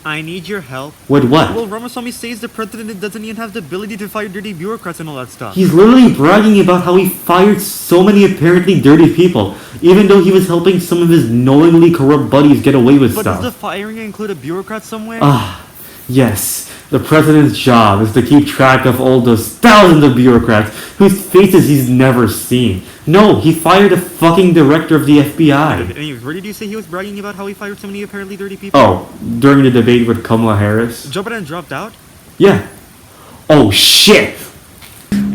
I need your help. With what? Well, Ramaswamy says the president doesn't even have the ability to fire dirty bureaucrats and all that stuff. He's literally bragging about how he fired so many apparently dirty people, even though he was helping some of his knowingly corrupt buddies get away with But stuff. does the firing include a bureaucrat somewhere? Yes. The president's job is to keep track of all those thousands of bureaucrats whose faces he's never seen. No, he fired the fucking director of the FBI. Anyways, where did you say he was bragging about how he fired so many apparently dirty people? Oh, during the debate with Kamala Harris? Joe Biden dropped out? Yeah. Oh shit!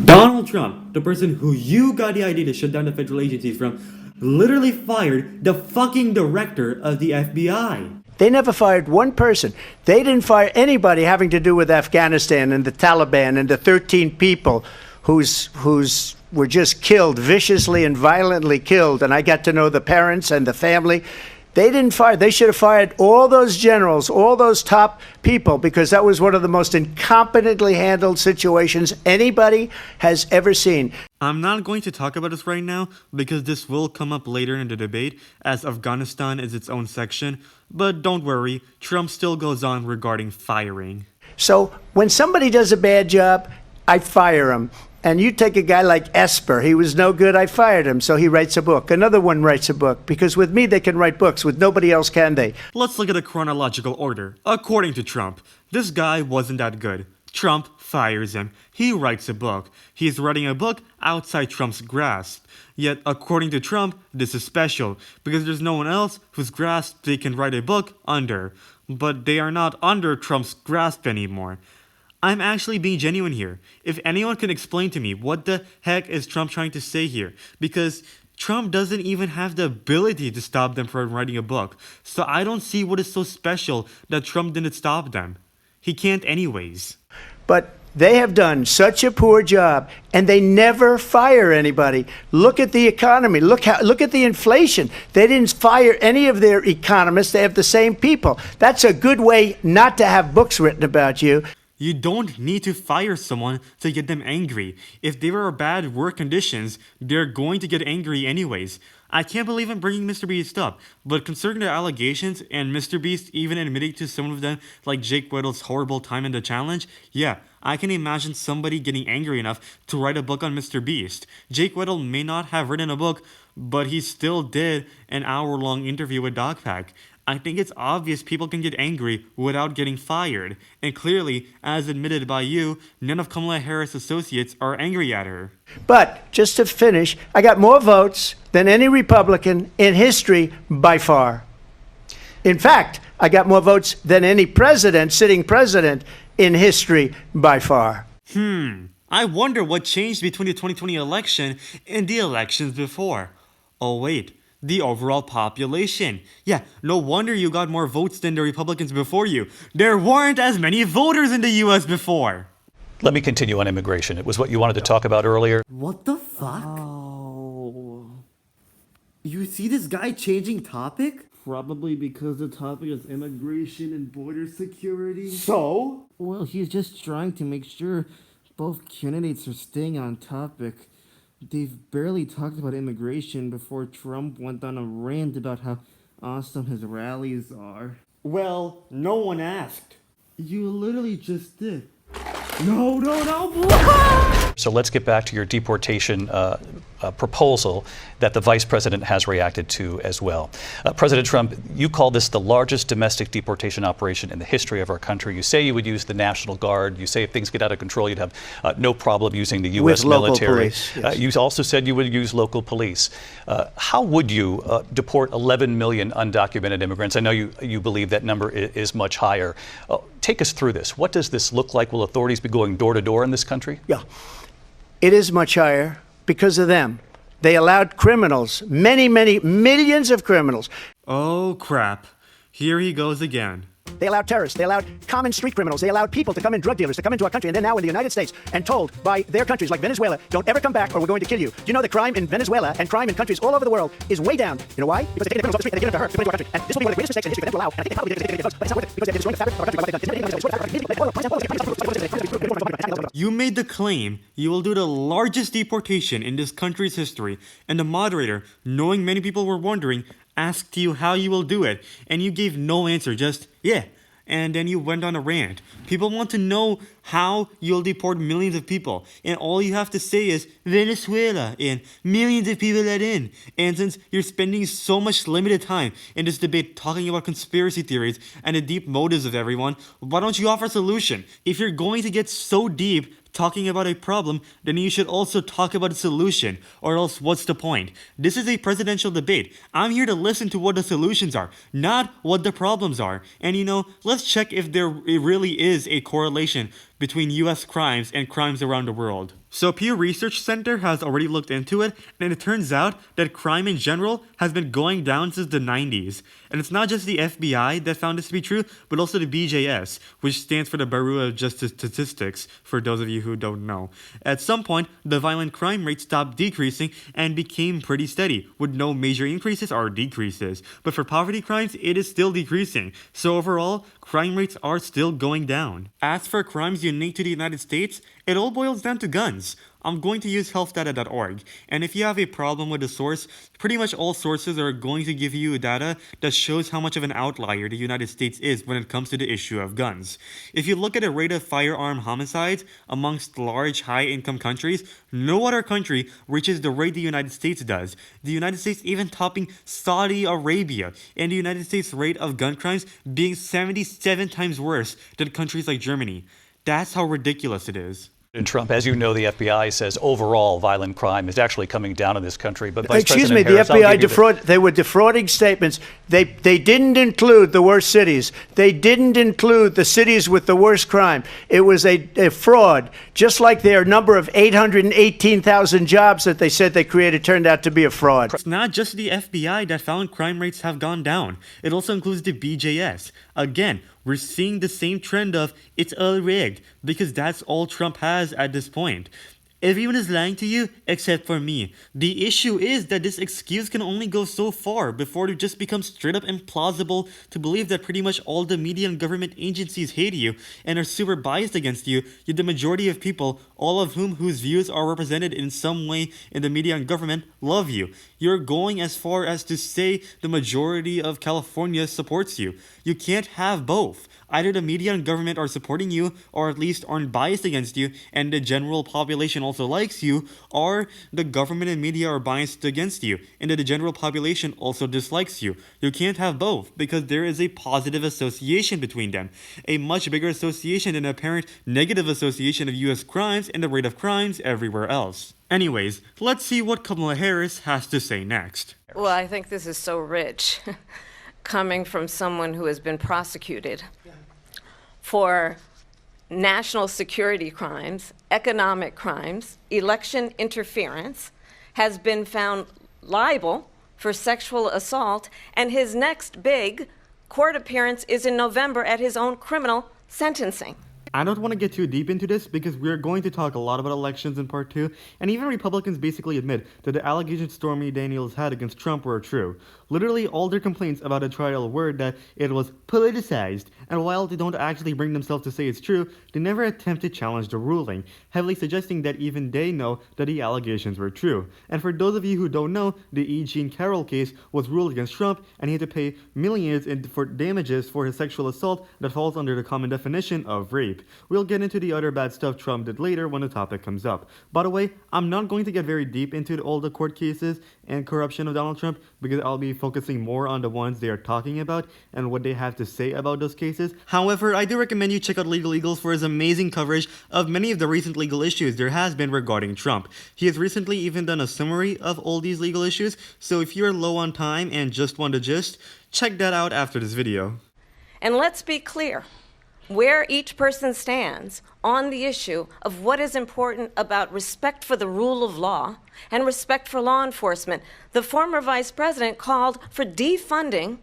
Donald Trump, the person who you got the idea to shut down the federal agencies from, literally fired the fucking director of the FBI. They never fired one person. They didn't fire anybody having to do with Afghanistan and the Taliban and the 13 people whose were just killed, viciously and violently killed. And I got to know the parents and the family. They didn't fire. They should have fired all those generals, all those top people, because that was one of the most incompetently handled situations anybody has ever seen. I'm not going to talk about this right now because this will come up later in the debate, as Afghanistan is its own section. But don't worry, Trump still goes on regarding firing. So when somebody does a bad job, I fire them. And you take a guy like Esper. He was no good. I fired him. So he writes a book. Another one writes a book. Because with me, they can write books. With nobody else, can they? Let's look at the chronological order. According to Trump, this guy wasn't that good. Trump fires him. He writes a book. He's writing a book outside Trump's grasp. Yet, according to Trump, this is special because there's no one else whose grasp they can write a book under. But they are not under Trump's grasp anymore. I'm actually being genuine here. If anyone can explain to me what the heck is Trump trying to say here, because Trump doesn't even have the ability to stop them from writing a book. So I don't see what is so special that Trump didn't stop them. He can't anyways. But they have done such a poor job, and they never fire anybody. Look at the economy. Look at the inflation. They didn't fire any of their economists. They have the same people. That's a good way not to have books written about you. You don't need to fire someone to get them angry. If they were bad work conditions, they're going to get angry anyways. I can't believe I'm bringing Mr. Beast up, but considering the allegations and Mr. Beast even admitting to some of them, like Jake Weddle's horrible time in the challenge, yeah, I can imagine somebody getting angry enough to write a book on Mr. Beast. Jake Weddle may not have written a book, but he still did an hour-long interview with Dogpack. I think it's obvious people can get angry without getting fired. And clearly, as admitted by you, none of Kamala Harris' associates are angry at her. But just to finish, I got more votes than any Republican in history by far. In fact, I got more votes than any sitting president in history by far. I wonder what changed between the 2020 election and the elections before. Oh wait. The overall population. Yeah, no wonder you got more votes than the Republicans before you. There weren't as many voters in the US before. Let me continue on immigration. It was what you wanted to talk about earlier. What the fuck? Oh. You see this guy changing topic? Probably because the topic is immigration and border security. So? Well, he's just trying to make sure both candidates are staying on topic. They've barely talked about immigration before Trump went on a rant about how awesome his rallies are. Well, no one asked. You literally just did. No! So let's get back to your deportation proposal that the vice president has reacted to as well. President Trump, you call this the largest domestic deportation operation in the history of our country. You say you would use the National Guard. You say if things get out of control, you'd have no problem using the U.S. military. Police, yes. You also said you would use local police. How would you deport 11 million undocumented immigrants? I know you believe that number is much higher. Take us through this. What does this look like? Will authorities be going door to door in this country? Yeah. It is much higher because of them. They allowed criminals, many millions of criminals. Oh crap. Here he goes again. They allowed terrorists. They allowed common street criminals. They allowed people to come in, drug dealers, to come into our country, and they're now in the United States and told by their countries like Venezuela, don't ever come back or we're going to kill you. Do you know that crime in Venezuela and crime in countries all over the world is way down? You know why? Because they take the criminals off the street and they give them to her to come into our country. And this will be one of the greatest mistakes in history for them to allow. And I think they probably did it but it's not worth it because they're destroying the fabric of our country by what they've done. You made the claim you will do the largest deportation in this country's history, and the moderator, knowing many people were wondering, asked you how you will do it, and you gave no answer, just, yeah. And then you went on a rant. People want to know how you'll deport millions of people. And all you have to say is Venezuela and millions of people let in. And since you're spending so much limited time in this debate talking about conspiracy theories and the deep motives of everyone, why don't you offer a solution? If you're going to get so deep talking about a problem, then you should also talk about a solution, or else what's the point? This is a presidential debate. I'm here to listen to what the solutions are, not what the problems are. And let's check if there really is a correlation between US crimes and crimes around the world. So Pew Research Center has already looked into it, and it turns out that crime in general has been going down since the 90s. And it's not just the FBI that found this to be true, but also the BJS, which stands for the Bureau of Justice Statistics, for those of you who don't know. At some point, the violent crime rate stopped decreasing and became pretty steady, with no major increases or decreases. But for poverty crimes, it is still decreasing. So overall, crime rates are still going down. As for crimes unique to the United States, it all boils down to guns. I'm going to use healthdata.org. And if you have a problem with the source, pretty much all sources are going to give you data that shows how much of an outlier the United States is when it comes to the issue of guns. If you look at the rate of firearm homicides amongst large high-income countries, no other country reaches the rate the United States does. The United States even topping Saudi Arabia, and the United States rate of gun crimes being 77 times worse than countries like Germany. That's how ridiculous it is. And Trump, as you know, the FBI says overall violent crime is actually coming down in this country. But Vice Excuse me, President the Harris, FBI they were defrauding statements. They didn't include the worst cities. They didn't include the cities with the worst crime. It was a fraud, just like their number of 818,000 jobs that they said they created turned out to be a fraud. It's not just the FBI that found crime rates have gone down. It also includes the BJS. Again, we're seeing the same trend of it's all rigged because that's all Trump has at this point. Everyone is lying to you except for me. The issue is that this excuse can only go so far before it just becomes straight up implausible to believe that pretty much all the media and government agencies hate you and are super biased against you, yet the majority of people, all of whose views are represented in some way in the media and government, love you. You're going as far as to say the majority of California supports you. You can't have both. Either the media and government are supporting you, or at least aren't biased against you, and the general population also likes you, or the government and media are biased against you, and the general population also dislikes you. You can't have both, because there is a positive association between them. A much bigger association than an apparent negative association of US crimes and the rate of crimes everywhere else. Anyways, let's see what Kamala Harris has to say next. Well, I think this is so rich, coming from someone who has been prosecuted for national security crimes, economic crimes, election interference, has been found liable for sexual assault, and his next big court appearance is in November at his own criminal sentencing. I don't want to get too deep into this because we're going to talk a lot about elections in part 2, and even Republicans basically admit that the allegations Stormy Daniels had against Trump were true. Literally all their complaints about the trial were that it was politicized, and while they don't actually bring themselves to say it's true, they never attempt to challenge the ruling, heavily suggesting that even they know that the allegations were true. And for those of you who don't know, the E. Jean Carroll case was ruled against Trump, and he had to pay millions for damages for his sexual assault that falls under the common definition of rape. We'll get into the other bad stuff Trump did later when the topic comes up. By the way, I'm not going to get very deep into all the court cases and corruption of Donald Trump because I'll be focusing more on the ones they are talking about and what they have to say about those cases. However, I do recommend you check out Legal Eagles for his amazing coverage of many of the recent legal issues there has been regarding Trump. He has recently even done a summary of all these legal issues, so if you're low on time and just want the gist, check that out after this video. And let's be clear where each person stands on the issue of what is important about respect for the rule of law and respect for law enforcement. The former vice president called for defunding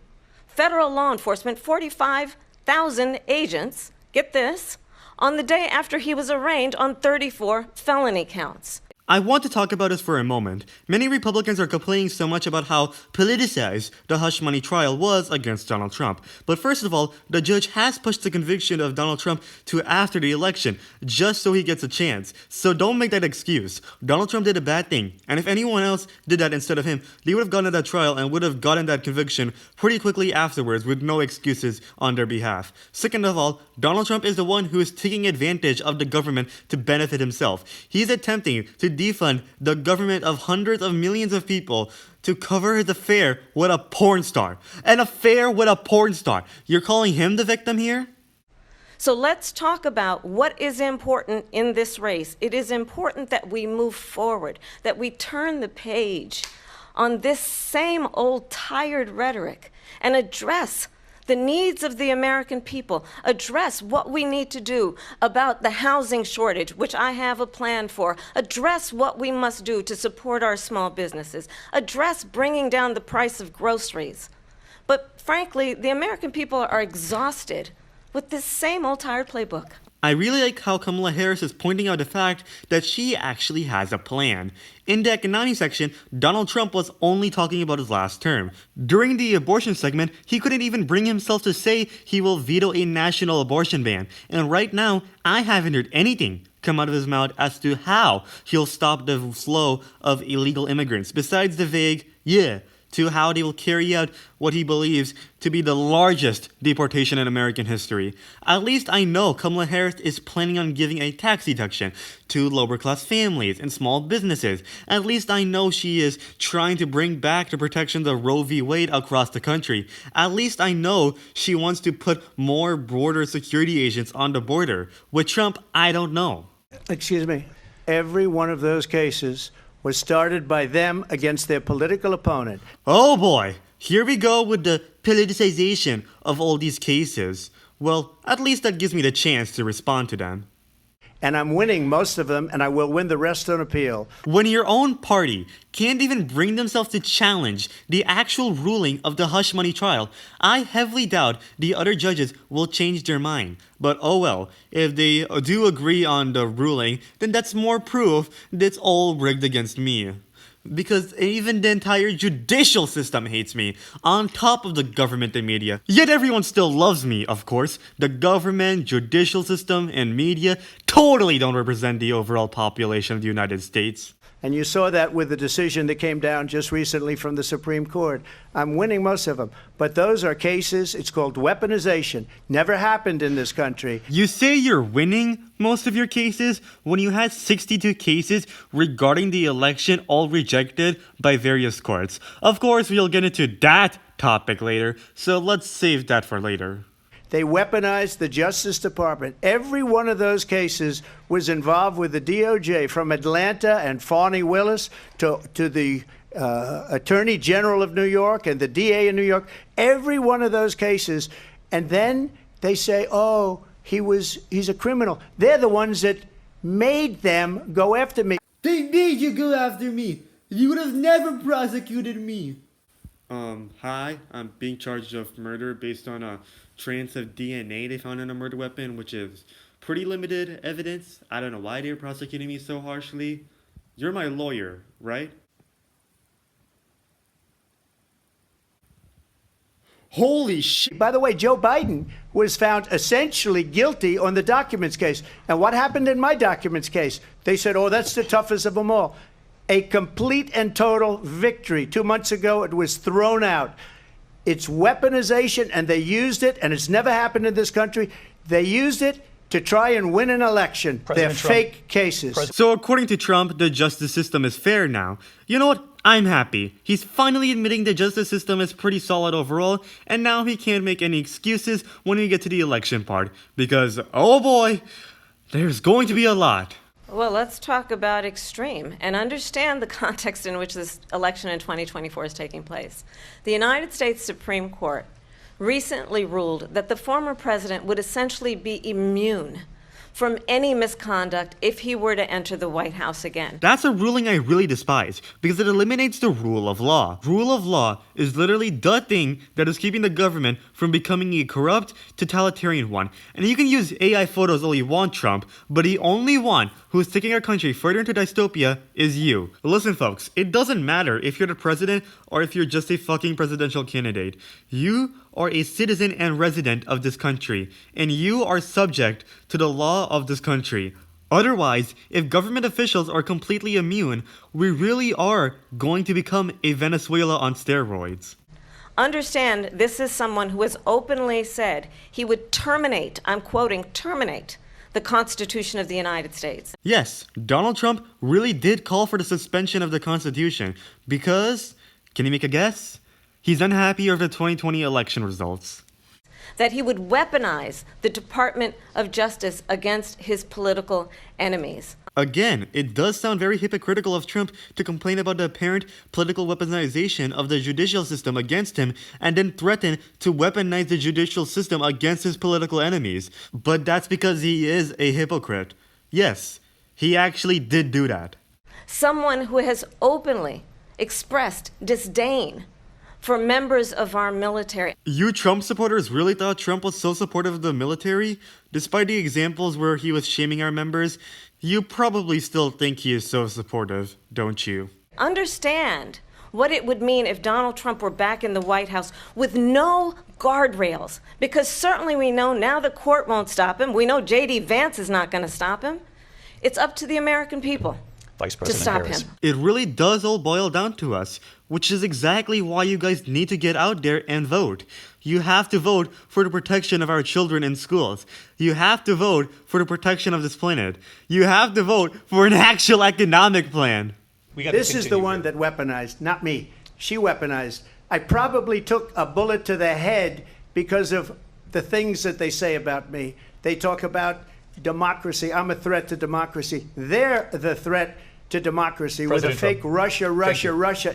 federal law enforcement, 45,000 agents, get this, on the day after he was arraigned on 34 felony counts. I want to talk about this for a moment. Many Republicans are complaining so much about how politicized the hush money trial was against Donald Trump. But first of all, the judge has pushed the conviction of Donald Trump to after the election, just so he gets a chance. So don't make that excuse. Donald Trump did a bad thing, and if anyone else did that instead of him, they would have gotten that trial and would have gotten that conviction pretty quickly afterwards with no excuses on their behalf. Second of all, Donald Trump is the one who is taking advantage of the government to benefit himself. He's attempting to defund the government of hundreds of millions of people to cover his affair with a porn star. An affair with a porn star. You're calling him the victim here? So let's talk about what is important in this race. It is important that we move forward, that we turn the page on this same old tired rhetoric and address the needs of the American people, address what we need to do about the housing shortage, which I have a plan for, address what we must do to support our small businesses, address bringing down the price of groceries. But frankly, the American people are exhausted with this same old tired playbook. I really like how Kamala Harris is pointing out the fact that she actually has a plan. In the economy section, Donald Trump was only talking about his last term. During the abortion segment, he couldn't even bring himself to say he will veto a national abortion ban. And right now, I haven't heard anything come out of his mouth as to how he'll stop the flow of illegal immigrants, besides the vague, yeah, to how they will carry out what he believes to be the largest deportation in American history. At least I know Kamala Harris is planning on giving a tax deduction to lower class families and small businesses. At least I know she is trying to bring back the protections of Roe v. Wade across the country. At least I know she wants to put more border security agents on the border. With Trump, I don't know. Excuse me. Every one of those cases was started by them against their political opponent. Oh boy, here we go with the politicization of all these cases. Well, at least that gives me the chance to respond to them. And I'm winning most of them, and I will win the rest on appeal. When your own party can't even bring themselves to challenge the actual ruling of the hush money trial, I heavily doubt the other judges will change their mind. But oh well, if they do agree on the ruling, then that's more proof that it's all rigged against me. Because even the entire judicial system hates me, on top of the government and media. Yet everyone still loves me, of course. The government, judicial system, and media totally don't represent the overall population of the United States. And you saw that with the decision that came down just recently from the Supreme Court. I'm winning most of them. But those are cases, it's called weaponization. Never happened in this country. You say you're winning most of your cases when you had 62 cases regarding the election all rejected by various courts. Of course, we'll get into that topic later, so let's save that for later. They weaponized the Justice Department. Every one of those cases was involved with the DOJ, from Atlanta and Fani Willis to the Attorney General of New York and the DA in New York. Every one of those cases. And then they say, oh, he's a criminal. They're the ones that made them go after me. They made you go after me. You would have never prosecuted me. Hi, I'm being charged of murder based on a trace of DNA they found in a murder weapon, which is pretty limited evidence. I don't know why they're prosecuting me so harshly. You're my lawyer, right? Holy shit. By the way, Joe Biden was found essentially guilty on the documents case. And what happened in my documents case? They said, oh, that's the toughest of them all. A complete and total victory. 2 months ago, it was thrown out. It's weaponization, and they used it, and it's never happened in this country. They used it to try and win an election. They're fake cases. So according to Trump, the justice system is fair now. You know what? I'm happy. He's finally admitting the justice system is pretty solid overall, and now he can't make any excuses when we get to the election part. Because, oh boy, there's going to be a lot. Well, let's talk about extreme and understand the context in which this election in 2024 is taking place. The United States Supreme Court recently ruled that the former president would essentially be immune from any misconduct if he were to enter the White House again. That's a ruling I really despise, because it eliminates the rule of law. Rule of law is literally the thing that is keeping the government from becoming a corrupt, totalitarian one. And you can use AI photos all you want, Trump, but the only one who is taking our country further into dystopia is you. Listen, folks, it doesn't matter if you're the president or if you're just a fucking presidential candidate. You are a citizen and resident of this country, and you are subject to the law of this country. Otherwise, if government officials are completely immune, we really are going to become a Venezuela on steroids. Understand, this is someone who has openly said he would terminate, I'm quoting, terminate the Constitution of the United States. Yes, Donald Trump really did call for the suspension of the Constitution because, can you make a guess? He's unhappy over the 2020 election results. That he would weaponize the Department of Justice against his political enemies. Again, it does sound very hypocritical of Trump to complain about the apparent political weaponization of the judicial system against him and then threaten to weaponize the judicial system against his political enemies. But that's because he is a hypocrite. Yes, he actually did do that. Someone who has openly expressed disdain for members of our military. You Trump supporters really thought Trump was so supportive of the military? Despite the examples where he was shaming our members, you probably still think he is so supportive, don't you? Understand what it would mean if Donald Trump were back in the White House with no guardrails. Because certainly we know now the court won't stop him. We know J.D. Vance is not going to stop him. It's up to the American people Vice to President stop Harris. him. It really does all boil down to us, which is exactly why you guys need to get out there and vote. You have to vote for the protection of our children in schools. You have to vote for the protection of this planet. You have to vote for an actual economic plan. This is the one that weaponized, not me. She weaponized. I probably took a bullet to the head because of the things that they say about me. They talk about democracy. I'm a threat to democracy. They're the threat to democracy with a fake Russia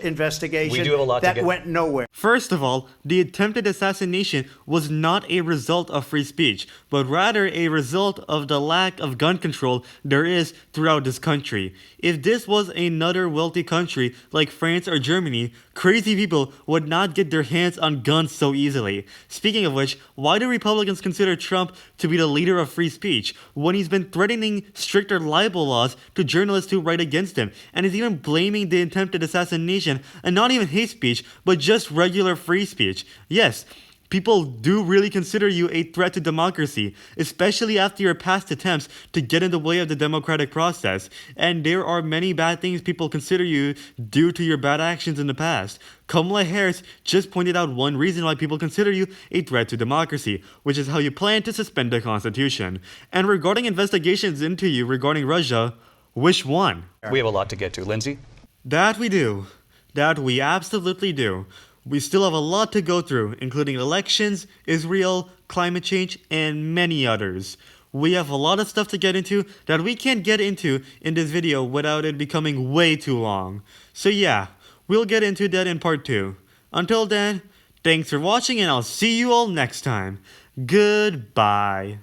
investigation We do have a lot to that get- went nowhere. First of all, the attempted assassination was not a result of free speech, but rather a result of the lack of gun control there is throughout this country. If this was another wealthy country like France or Germany, crazy people would not get their hands on guns so easily. Speaking of which, why do Republicans consider Trump to be the leader of free speech when he's been threatening stricter libel laws to journalists who write against him, and is even blaming the attempted assassination and not even hate speech, but just regular free speech? Yes, people do really consider you a threat to democracy, especially after your past attempts to get in the way of the democratic process. And there are many bad things people consider you due to your bad actions in the past. Kamala Harris just pointed out one reason why people consider you a threat to democracy, which is how you plan to suspend the Constitution. And regarding investigations into you regarding Russia, which one? We have a lot to get to. Lindsay? That we do. That we absolutely do. We still have a lot to go through, including elections, Israel, climate change, and many others. We have a lot of stuff to get into that we can't get into in this video without it becoming way too long. So yeah, we'll get into that in part 2. Until then, thanks for watching and I'll see you all next time. Goodbye.